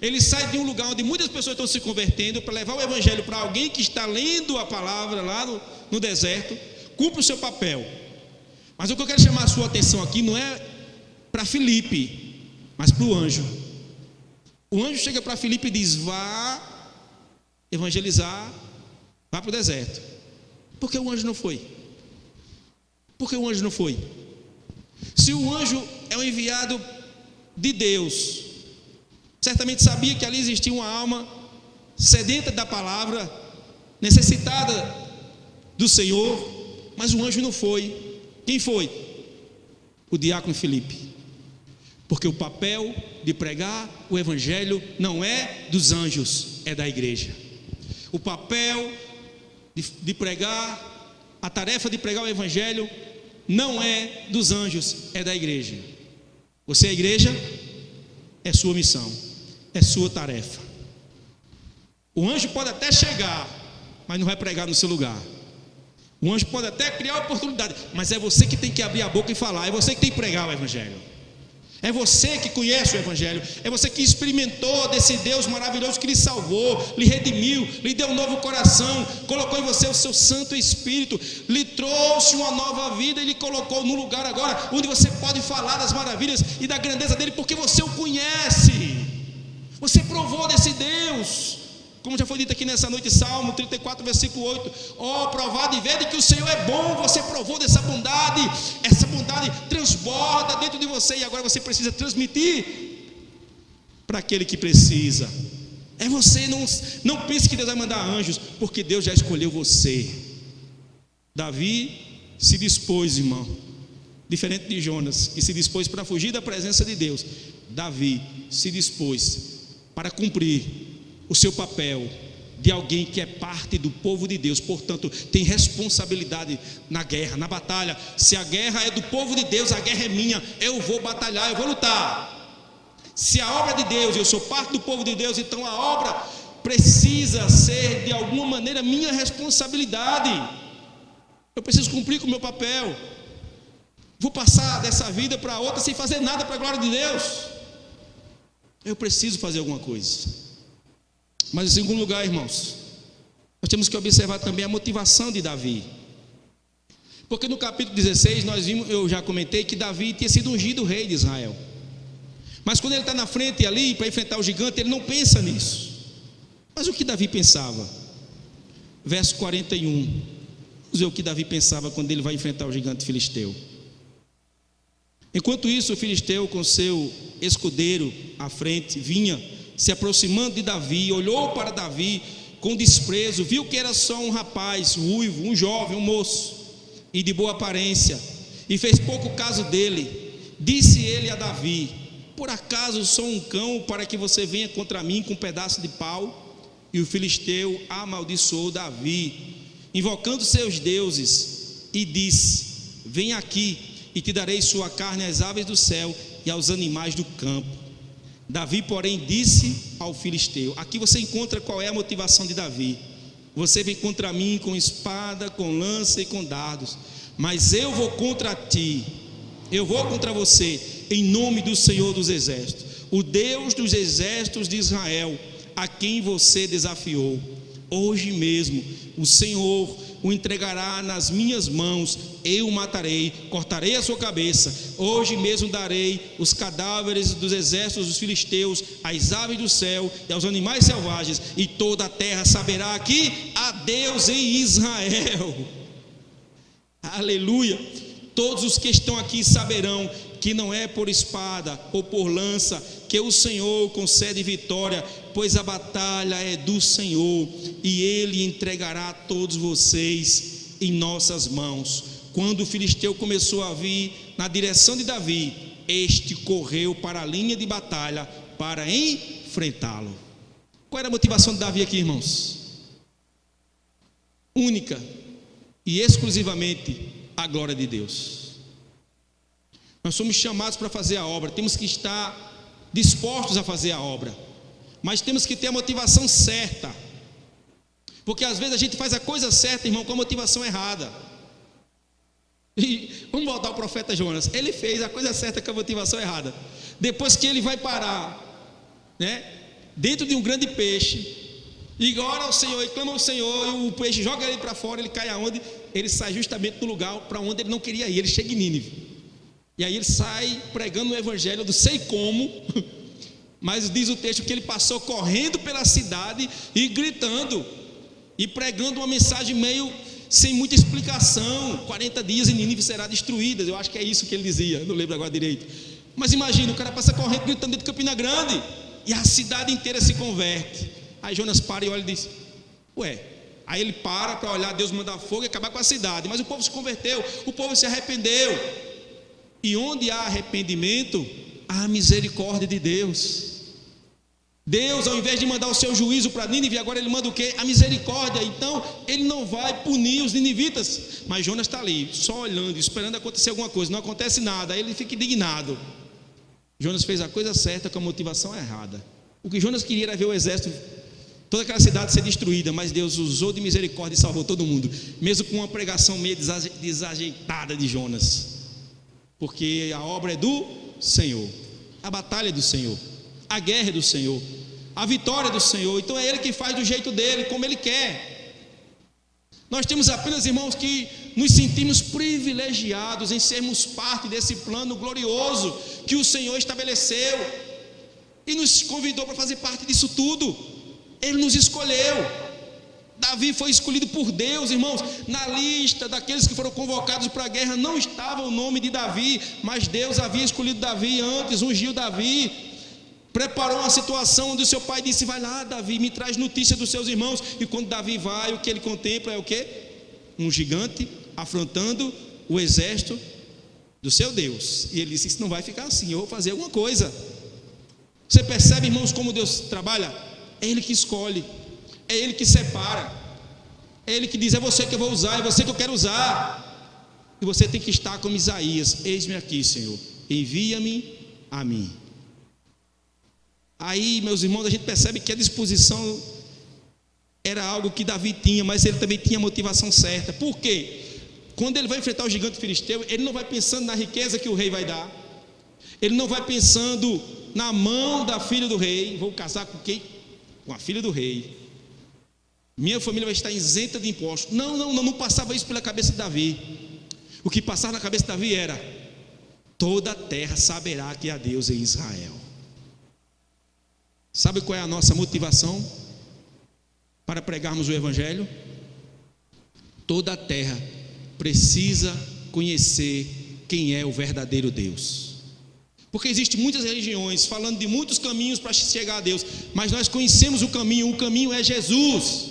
Ele sai de um lugar onde muitas pessoas estão se convertendo para levar o evangelho para alguém que está lendo a palavra lá no deserto. Cumpre o seu papel. Mas o que eu quero chamar a sua atenção aqui não é para Felipe, mas para o anjo. O anjo chega para Felipe e diz: vá evangelizar, vá para o deserto. Por que o anjo não foi? Por que o anjo não foi? Se o anjo é um enviado de Deus, certamente sabia que ali existia uma alma sedenta da palavra, necessitada do Senhor, mas o anjo não foi. Quem foi? O diácono Felipe. Porque o papel de pregar o evangelho não é dos anjos, é da igreja. O papel de pregar, a tarefa de pregar o evangelho não é dos anjos, é da igreja. Você é a igreja, é sua missão, é sua tarefa. O anjo pode até chegar, mas não vai pregar no seu lugar. O anjo pode até criar oportunidade, mas é você que tem que abrir a boca e falar. É você que tem que pregar o evangelho. É você que conhece o evangelho. É você que experimentou desse Deus maravilhoso que lhe salvou, lhe redimiu, lhe deu um novo coração, colocou em você o seu Santo Espírito, lhe trouxe uma nova vida e lhe colocou num lugar agora onde você pode falar das maravilhas e da grandeza dele, porque você o conhece. Você provou desse Deus. Como já foi dito aqui nessa noite, Salmo 34, versículo 8: ó, provado e vede que o Senhor é bom. Você provou dessa bondade, essa bondade transborda dentro de você, e agora você precisa transmitir para aquele que precisa. É você, não pense que Deus vai mandar anjos, porque Deus já escolheu você. Davi se dispôs, irmão, diferente de Jonas, que se dispôs para fugir da presença de Deus. Davi se dispôs para cumprir o seu papel de alguém que é parte do povo de Deus, portanto tem responsabilidade na guerra, na batalha. Se a guerra é do povo de Deus, a guerra é minha, eu vou batalhar, eu vou lutar. Se a obra de Deus, eu sou parte do povo de Deus, então a obra precisa ser de alguma maneira minha responsabilidade. Eu preciso cumprir com o meu papel. Vou passar dessa vida para outra sem fazer nada para a glória de Deus. Eu preciso fazer alguma coisa. Mas em segundo lugar, irmãos, nós temos que observar também a motivação de Davi. Porque no capítulo 16 nós vimos, eu já comentei, que Davi tinha sido ungido rei de Israel. Mas quando ele está na frente ali para enfrentar o gigante, ele não pensa nisso. Mas o que Davi pensava? Verso 41. Vamos ver o que Davi pensava quando ele vai enfrentar o gigante filisteu. Enquanto isso, o filisteu com seu escudeiro à frente vinha se aproximando de Davi, olhou para Davi com desprezo, viu que era só um rapaz ruivo, um jovem, um moço, e de boa aparência, e fez pouco caso dele. Disse ele a Davi: por acaso sou um cão para que você venha contra mim com um pedaço de pau? E o filisteu amaldiçoou Davi, invocando seus deuses, e disse: vem aqui, e te darei sua carne às aves do céu e aos animais do campo. Davi, porém, disse ao filisteu: aqui você encontra qual é a motivação de Davi. Você vem contra mim com espada, com lança e com dardos, mas eu vou contra ti, eu vou contra você, em nome do Senhor dos exércitos, o Deus dos exércitos de Israel, a quem você desafiou. Hoje mesmo o Senhor o entregará nas minhas mãos, eu o matarei, cortarei a sua cabeça. Hoje mesmo darei os cadáveres dos exércitos dos filisteus às aves do céu e aos animais selvagens, e toda a terra saberá que há Deus em Israel. Aleluia. Todos os que estão aqui saberão que não é por espada ou por lança que o Senhor concede vitória, pois a batalha é do Senhor, e Ele entregará todos vocês em nossas mãos. Quando o filisteu começou a vir na direção de Davi, este correu para a linha de batalha para enfrentá-lo. Qual era a motivação de Davi aqui, irmãos? Única e exclusivamente a glória de Deus. Nós somos chamados para fazer a obra, temos que estar dispostos a fazer a obra, mas temos que ter a motivação certa, porque às vezes a gente faz a coisa certa, irmão, com a motivação errada. E vamos voltar ao profeta Jonas. Ele fez a coisa certa com a motivação errada. Depois que ele vai parar, né, dentro de um grande peixe, e ora ao Senhor, e clama ao Senhor, e o peixe joga ele para fora, ele cai aonde? Ele sai justamente do lugar para onde ele não queria ir. Ele chega em Nínive, e aí ele sai pregando o evangelho, eu não sei como, mas diz o texto que ele passou correndo pela cidade e gritando, e pregando uma mensagem meio sem muita explicação. 40 dias e Nínive será destruída. Eu acho que é isso que ele dizia, não lembro agora direito. Mas imagina, o cara passa correndo, gritando dentro de Campina Grande, e a cidade inteira se converte. Aí Jonas para e olha e diz: ué. Aí ele para olhar, Deus mandar fogo e acabar com a cidade. Mas o povo se converteu, o povo se arrependeu. E onde há arrependimento, há misericórdia de Deus. Deus, ao invés de mandar o seu juízo para Nínive, agora ele manda o quê? A misericórdia. Então ele não vai punir os ninivitas, mas Jonas está ali, só olhando, esperando acontecer alguma coisa. Não acontece nada, aí ele fica indignado. Jonas fez a coisa certa com a motivação errada. O que Jonas queria era ver o exército, toda aquela cidade ser destruída, mas Deus usou de misericórdia e salvou todo mundo, mesmo com uma pregação meio desajeitada de Jonas, porque a obra é do Senhor, a batalha é do Senhor, a guerra é do Senhor, a vitória é do Senhor. Então é Ele que faz do jeito dele, como Ele quer. Nós temos apenas, irmãos, que nos sentimos privilegiados em sermos parte desse plano glorioso que o Senhor estabeleceu e nos convidou para fazer parte disso tudo. Ele nos escolheu. Davi foi escolhido por Deus, irmãos. Na lista daqueles que foram convocados para a guerra não estava o nome de Davi, mas Deus havia escolhido Davi antes, ungiu Davi, preparou uma situação onde o seu pai disse: vai lá, Davi, me traz notícia dos seus irmãos. E quando Davi vai, o que ele contempla é o quê? Um gigante afrontando o exército do seu Deus. E ele disse: isso não vai ficar assim, eu vou fazer alguma coisa. Você percebe, irmãos, como Deus trabalha? É Ele que escolhe, é Ele que separa, é Ele que diz: é você que eu vou usar, é você que eu quero usar. E você tem que estar como Isaías: eis-me aqui, Senhor, envia-me a mim. Aí, meus irmãos, a gente percebe que a disposição era algo que Davi tinha, mas ele também tinha a motivação certa. Por quê? Quando ele vai enfrentar o gigante filisteu, ele não vai pensando na riqueza que o rei vai dar, ele não vai pensando na mão da filha do rei: vou casar com quem? Com a filha do rei, minha família vai estar isenta de impostos. Não passava isso pela cabeça de Davi. O que passava na cabeça de Davi era: toda a terra saberá que há Deus em Israel. Sabe qual é a nossa motivação para pregarmos o evangelho? Toda a terra precisa conhecer quem é o verdadeiro Deus. Porque existem muitas religiões falando de muitos caminhos para chegar a Deus, mas nós conhecemos o caminho é Jesus.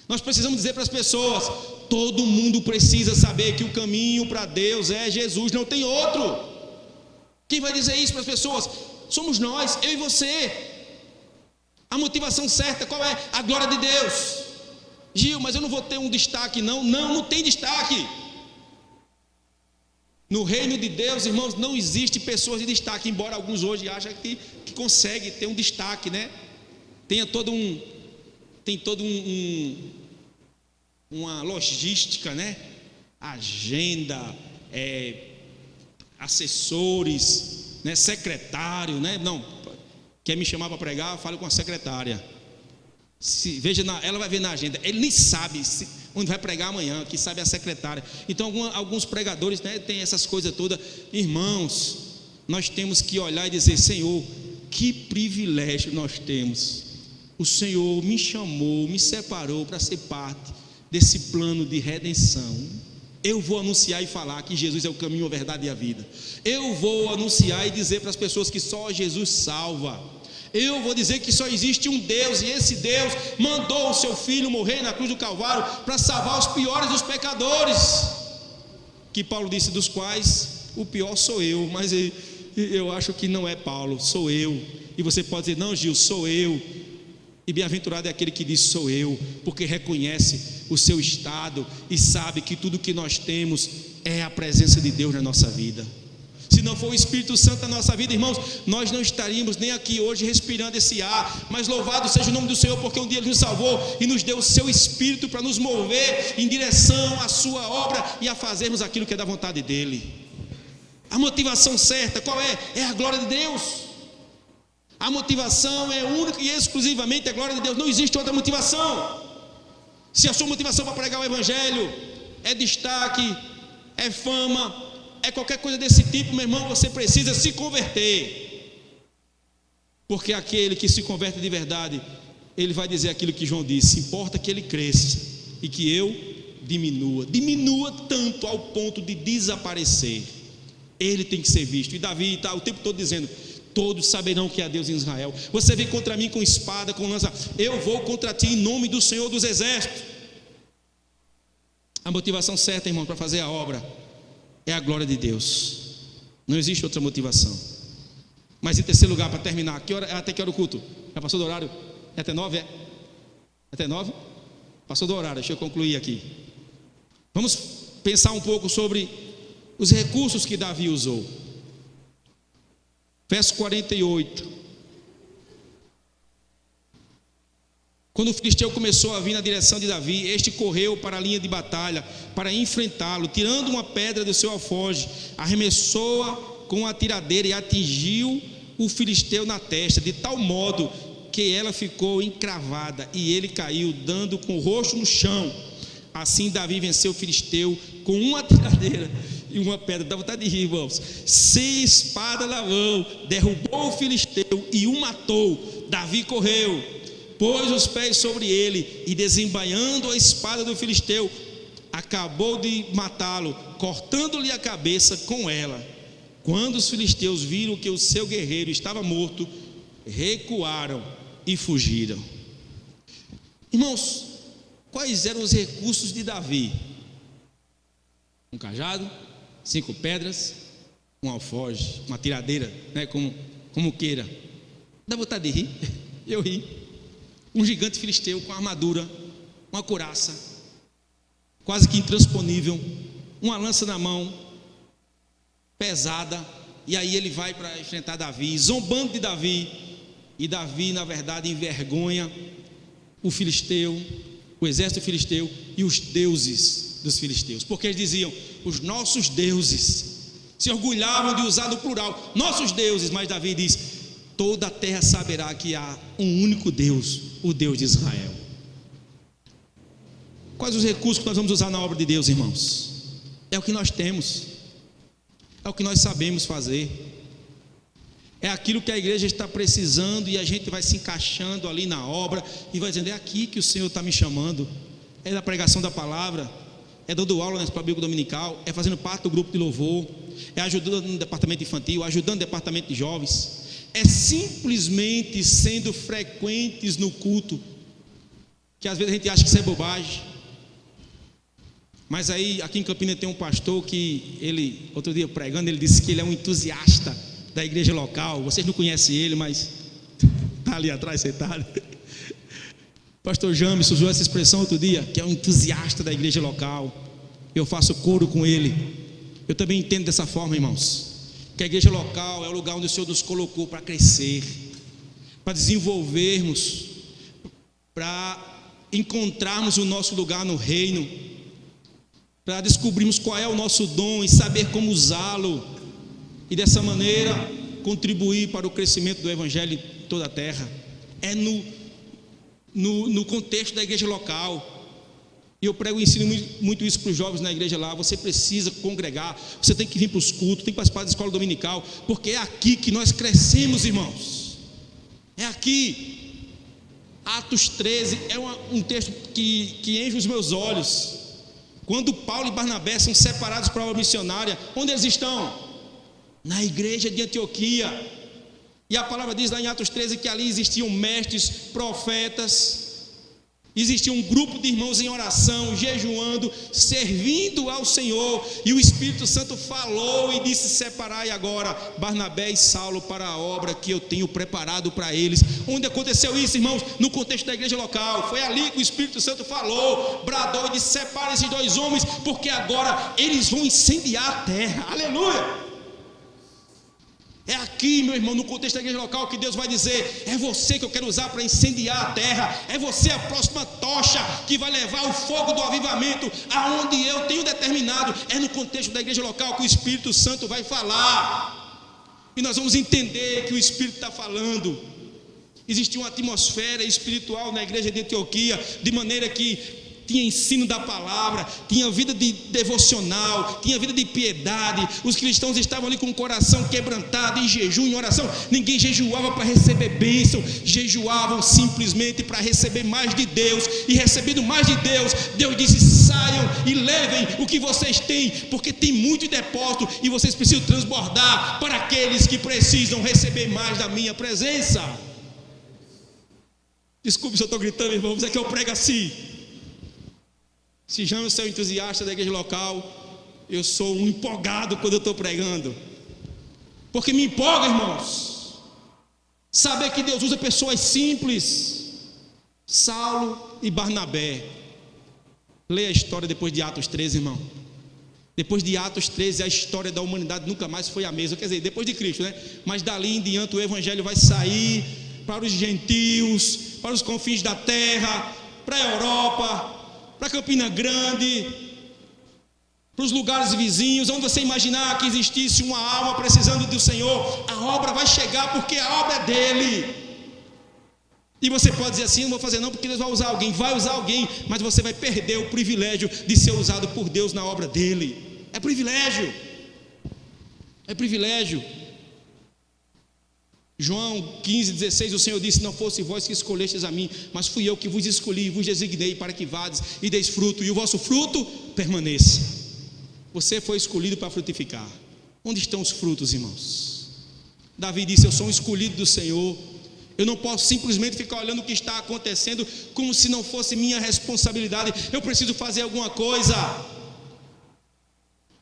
Nós precisamos dizer para as pessoas: todo mundo precisa saber que o caminho para Deus é Jesus, não tem outro. Quem vai dizer isso para as pessoas? Somos nós, eu e você. A motivação certa qual é? A glória de Deus. Gil, mas eu não vou ter um destaque não. Não tem destaque. No reino de Deus, irmãos, não existe pessoas de destaque, embora alguns hoje achem que conseguem ter um destaque, né? Tem todo uma logística, né? Agenda, assessores, né? Secretário, né? Não, quer me chamar para pregar, fale com a secretária. Ela vai ver na agenda. Ele nem sabe onde vai pregar amanhã, que sabe a secretária. Então alguns pregadores, né, tem essas coisas todas. Irmãos, nós temos que olhar e dizer: Senhor, que privilégio nós temos. O Senhor me chamou, me separou para ser parte desse plano de redenção. Eu vou anunciar e falar que Jesus é o caminho, a verdade e a vida. Eu vou anunciar e dizer para as pessoas que só Jesus salva. Eu vou dizer que só existe um Deus, e esse Deus mandou o seu Filho morrer na cruz do Calvário para salvar os piores dos pecadores, que Paulo disse, dos quais o pior sou eu. Mas eu acho que não é Paulo, sou eu. E você pode dizer: não, Gil, sou eu. E bem-aventurado é aquele que diz: sou eu, porque reconhece o seu estado e sabe que tudo que nós temos é a presença de Deus na nossa vida. Se não for o Espírito Santo na nossa vida, irmãos, nós não estaríamos nem aqui hoje respirando esse ar. Mas louvado seja o nome do Senhor, porque um dia Ele nos salvou e nos deu o seu Espírito para nos mover em direção à sua obra e a fazermos aquilo que é da vontade dEle. A motivação certa, qual é? É a glória de Deus. A motivação é única e exclusivamente a glória de Deus. Não existe outra motivação. Se a sua motivação para pregar o Evangelho é destaque, é fama, é qualquer coisa desse tipo, meu irmão, você precisa se converter. Porque aquele que se converte de verdade, ele vai dizer aquilo que João disse: importa que ele cresça e que eu diminua tanto ao ponto de desaparecer. Ele tem que ser visto. E Davi está o tempo todo dizendo: todos saberão que há Deus em Israel. Você vem contra mim com espada, com lança, eu vou contra ti em nome do Senhor dos Exércitos. A motivação certa, irmão, para fazer a obra é a glória de Deus. Não existe outra motivação. Mas em terceiro lugar, para terminar, até que hora o culto? Já passou do horário? É até 9? É? Até 9? Passou do horário, deixa eu concluir aqui. Vamos pensar um pouco sobre os recursos que Davi usou. Verso 48. Quando o filisteu começou a vir na direção de Davi, este correu para a linha de batalha para enfrentá-lo, tirando uma pedra do seu alforje, arremessou-a com a tiradeira e atingiu o filisteu na testa, de tal modo que ela ficou encravada e ele caiu, dando com o rosto no chão. Assim Davi venceu o filisteu com uma tiradeira e uma pedra. Dá vontade de rir, irmãos. Sem espada na mão, derrubou o filisteu e o matou. Davi correu, pôs os pés sobre ele e, desembainhando a espada do filisteu, acabou de matá-lo, cortando-lhe a cabeça com ela. Quando os filisteus viram que o seu guerreiro estava morto, recuaram e fugiram. Irmãos, quais eram os recursos de Davi? Um cajado, 5 pedras, um alforje, uma tiradeira, né, como queira. Dá vontade de rir? Eu ri. Um gigante filisteu com armadura, uma couraça, quase que intransponível, uma lança na mão, pesada, e aí ele vai para enfrentar Davi, zombando de Davi, e Davi, na verdade, envergonha o filisteu, o exército filisteu e os deuses dos filisteus, porque eles diziam: os nossos deuses, se orgulhavam de usar no plural, nossos deuses, mas Davi diz: toda a terra saberá que há um único Deus, o Deus de Israel. Quais os recursos que nós vamos usar na obra de Deus, irmãos? É o que nós temos, é o que nós sabemos fazer, é aquilo que a igreja está precisando, e a gente vai se encaixando ali na obra e vai dizendo: é aqui que o Senhor está me chamando. É da pregação da palavra, é dando aula na escola bíblica dominical, é fazendo parte do grupo de louvor, é ajudando no departamento infantil, ajudando no departamento de jovens, é simplesmente sendo frequentes no culto, que às vezes a gente acha que isso é bobagem. Mas aí aqui em Campinas tem um pastor que ele, outro dia pregando, ele disse que ele é um entusiasta da igreja local. Vocês não conhecem ele, mas está ali atrás sentado. Pastor James usou essa expressão outro dia, que é um entusiasta da igreja local. Eu faço coro com ele. Eu também entendo dessa forma, irmãos, que a igreja local é o lugar onde o Senhor nos colocou para crescer, para desenvolvermos, para encontrarmos o nosso lugar no reino, para descobrirmos qual é o nosso dom e saber como usá-lo, e dessa maneira contribuir para o crescimento do Evangelho em toda a terra. É no contexto da igreja local. E eu prego e ensino muito isso para os jovens na igreja lá. Você precisa congregar, você tem que vir para os cultos, tem que participar da escola dominical, porque é aqui que nós crescemos, irmãos. É aqui. Atos 13 é um texto que enche os meus olhos. Quando Paulo e Barnabé são separados para a obra missionária, onde eles estão? Na igreja de Antioquia. E a palavra diz lá em Atos 13 que ali existiam mestres, profetas, Existia um grupo de irmãos em oração, jejuando, servindo ao Senhor, e o Espírito Santo falou e disse: separai agora Barnabé e Saulo para a obra que eu tenho preparado para eles. Onde aconteceu isso, irmãos? No contexto da igreja local. Foi ali que o Espírito Santo falou, bradou e disse: separe esses dois homens, porque agora eles vão incendiar a terra. Aleluia! É aqui, meu irmão, no contexto da igreja local, que Deus vai dizer: é você que eu quero usar para incendiar a terra, é você a próxima tocha que vai levar o fogo do avivamento aonde eu tenho determinado. É no contexto da igreja local que o Espírito Santo vai falar, e nós vamos entender que o Espírito está falando. Existia uma atmosfera espiritual na igreja de Antioquia, de maneira que tinha ensino da palavra, tinha vida de devocional, tinha vida de piedade. Os cristãos estavam ali com o coração quebrantado, em jejum, em oração. Ninguém jejuava para receber bênção, jejuavam simplesmente para receber mais de Deus. E recebendo mais de Deus, Deus disse: saiam e levem o que vocês têm, porque tem muito depósito e vocês precisam transbordar para aqueles que precisam receber mais da minha presença. Desculpe se eu estou gritando, irmão, mas é que eu prego assim. Se chama o seu entusiasta da igreja local, eu sou um empolgado quando eu estou pregando, porque me empolga, irmãos, saber que Deus usa pessoas simples. Saulo e Barnabé. Leia a história depois de Atos 13, irmão. Depois de Atos 13, a história da humanidade nunca mais foi a mesma. Quer dizer, depois de Cristo, né? Mas dali em diante o evangelho vai sair para os gentios, para os confins da terra, para a Europa, para Campina Grande, para os lugares vizinhos. Onde você imaginar que existisse uma alma precisando do Senhor, a obra vai chegar, porque a obra é dele. E você pode dizer assim: não vou fazer não, porque Deus vai usar alguém. Vai usar alguém, mas você vai perder o privilégio de ser usado por Deus na obra dele. É privilégio, é privilégio. João 15,16, o Senhor disse: não fosse vós que escolhestes a mim, mas fui eu que vos escolhi e vos designei para que vades e deis fruto, e o vosso fruto permaneça. Você foi escolhido para frutificar. Onde estão os frutos, irmãos? Davi disse: eu sou um escolhido do Senhor. Eu não posso simplesmente ficar olhando o que está acontecendo como se não fosse minha responsabilidade. Eu preciso fazer alguma coisa.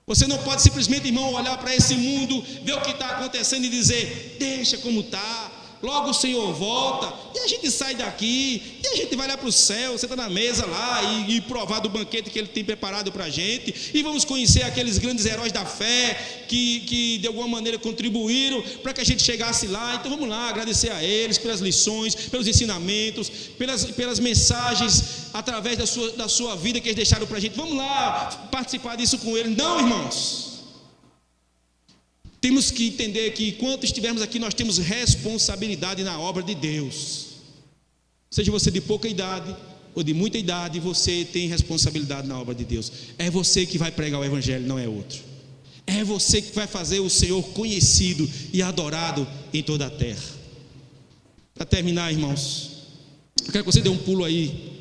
Você não pode simplesmente, irmão, olhar para esse mundo, ver o que está acontecendo e dizer: deixa como está, logo o Senhor volta, e a gente sai daqui, e a gente vai lá para o céu, senta na mesa lá e provar do banquete que Ele tem preparado para a gente, e vamos conhecer aqueles grandes heróis da fé que de alguma maneira contribuíram para que a gente chegasse lá. Então vamos lá agradecer a eles pelas lições, pelos ensinamentos, pelas mensagens através da sua vida que eles deixaram para a gente. Vamos lá participar disso com eles. Não, irmãos, temos que entender que enquanto estivermos aqui, nós temos responsabilidade na obra de Deus. Seja você de pouca idade ou de muita idade, você tem responsabilidade na obra de Deus. É você que vai pregar o evangelho, não é outro. É você que vai fazer o Senhor conhecido e adorado em toda a terra. Para terminar, irmãos, eu quero que você dê um pulo aí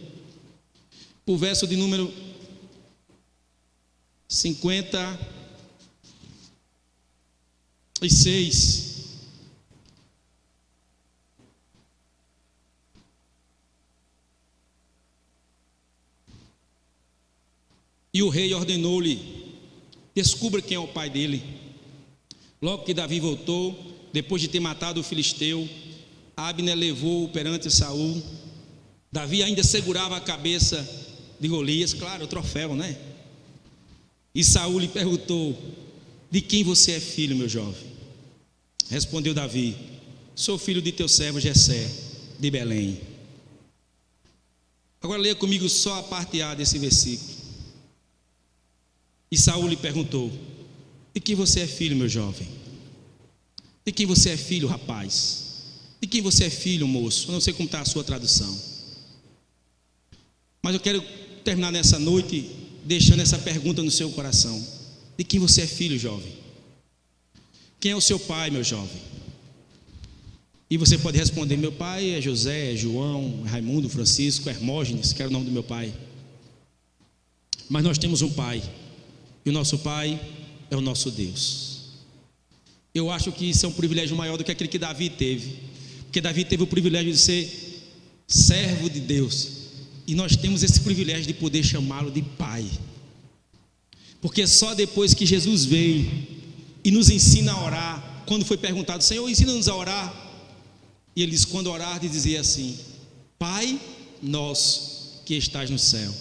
para o verso de número 56. E o rei ordenou-lhe: descubra quem é o pai dele. Logo que Davi voltou, depois de ter matado o filisteu, Abner levou-o perante Saul. Davi ainda segurava a cabeça de Golias, claro, o troféu, né? E Saul lhe perguntou: de quem você é filho, meu jovem? Respondeu Davi: sou filho de teu servo Jessé, de Belém. Agora leia comigo só a parte A desse versículo. E Saul lhe perguntou: de quem você é filho, meu jovem? De quem você é filho, rapaz? De quem você é filho, moço? Eu não sei como está a sua tradução, mas eu quero terminar nessa noite deixando essa pergunta no seu coração: de quem você é filho, jovem? Quem é o seu pai, meu jovem? E você pode responder: meu pai é José, é João, é Raimundo, Francisco, Hermógenes, que era o nome do meu pai. Mas nós temos um pai, e o nosso pai é o nosso Deus. Eu acho que isso é um privilégio maior do que aquele que Davi teve, porque Davi teve o privilégio de ser servo de Deus E nós temos esse privilégio de poder chamá-lo de Pai. Porque só depois que Jesus veio e nos ensina a orar, quando foi perguntado: Senhor, ensina-nos a orar. E ele diz: quando orar, de dizer assim: Pai nosso que estás no céu.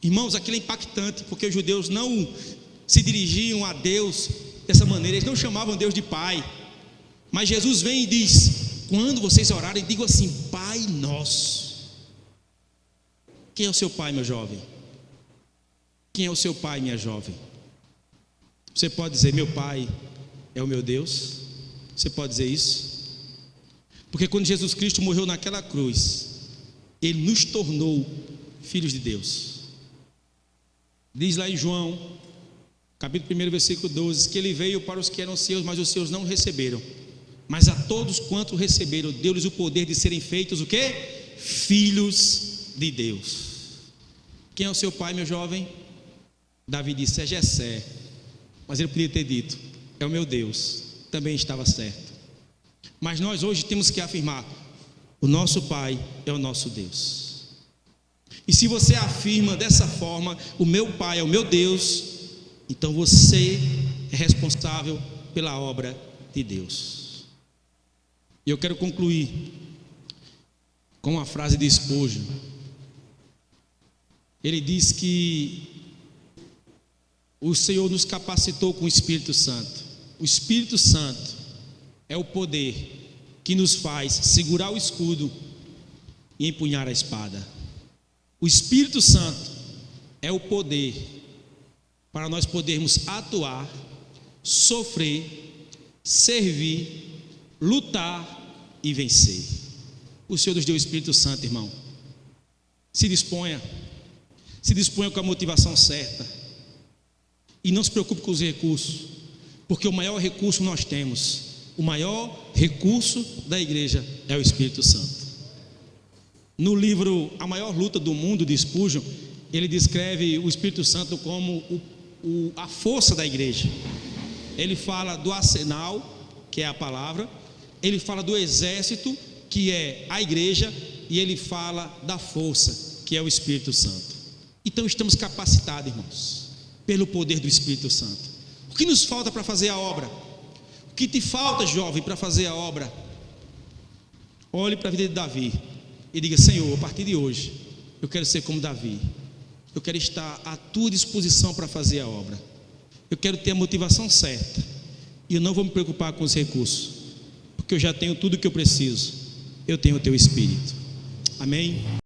Irmãos, aquilo é impactante, porque os judeus não se dirigiam a Deus dessa maneira, eles não chamavam Deus de Pai. Mas Jesus vem e diz: quando vocês orarem, digam assim: Pai nosso. Quem é o seu pai, meu jovem? Quem é o seu pai, minha jovem? Você pode dizer: meu pai é o meu Deus? Você pode dizer isso? Porque quando Jesus Cristo morreu naquela cruz, Ele nos tornou filhos de Deus. Diz lá em João, capítulo 1, versículo 12, que Ele veio para os que eram seus, mas os seus não o receberam. Mas a todos quanto o receberam, deu-lhes o poder de serem feitos o quê? Filhos de Deus. Quem é o seu pai, meu jovem? Davi disse: é Jessé. Mas ele podia ter dito: é o meu Deus. Também estava certo. Mas nós hoje temos que afirmar: o nosso pai é o nosso Deus. E se você afirma dessa forma: o meu pai é o meu Deus, então você é responsável pela obra de Deus. E eu quero concluir com uma frase de Spurgeon. Ele diz que o Senhor nos capacitou com o Espírito Santo. O Espírito Santo é o poder que nos faz segurar o escudo e empunhar a espada. O Espírito Santo é o poder para nós podermos atuar, sofrer, servir, lutar e vencer. O Senhor nos deu o Espírito Santo, irmão. Se disponha com a motivação certa. E não se preocupe com os recursos, porque o maior recurso nós temos, o maior recurso da igreja é o Espírito Santo. No livro A Maior Luta do Mundo, de Spurgeon, ele descreve o Espírito Santo como a força da igreja. Ele fala do arsenal, que é a palavra. Ele fala do exército, que é a igreja. E ele fala da força, que é o Espírito Santo. Então estamos capacitados, irmãos, pelo poder do Espírito Santo. O que nos falta para fazer a obra? O que te falta, jovem, para fazer a obra? Olhe para a vida de Davi e diga: Senhor, a partir de hoje eu quero ser como Davi. Eu quero estar à tua disposição para fazer a obra. Eu quero ter a motivação certa. E eu não vou me preocupar com os recursos, porque eu já tenho tudo o que eu preciso. Eu tenho o teu Espírito. Amém?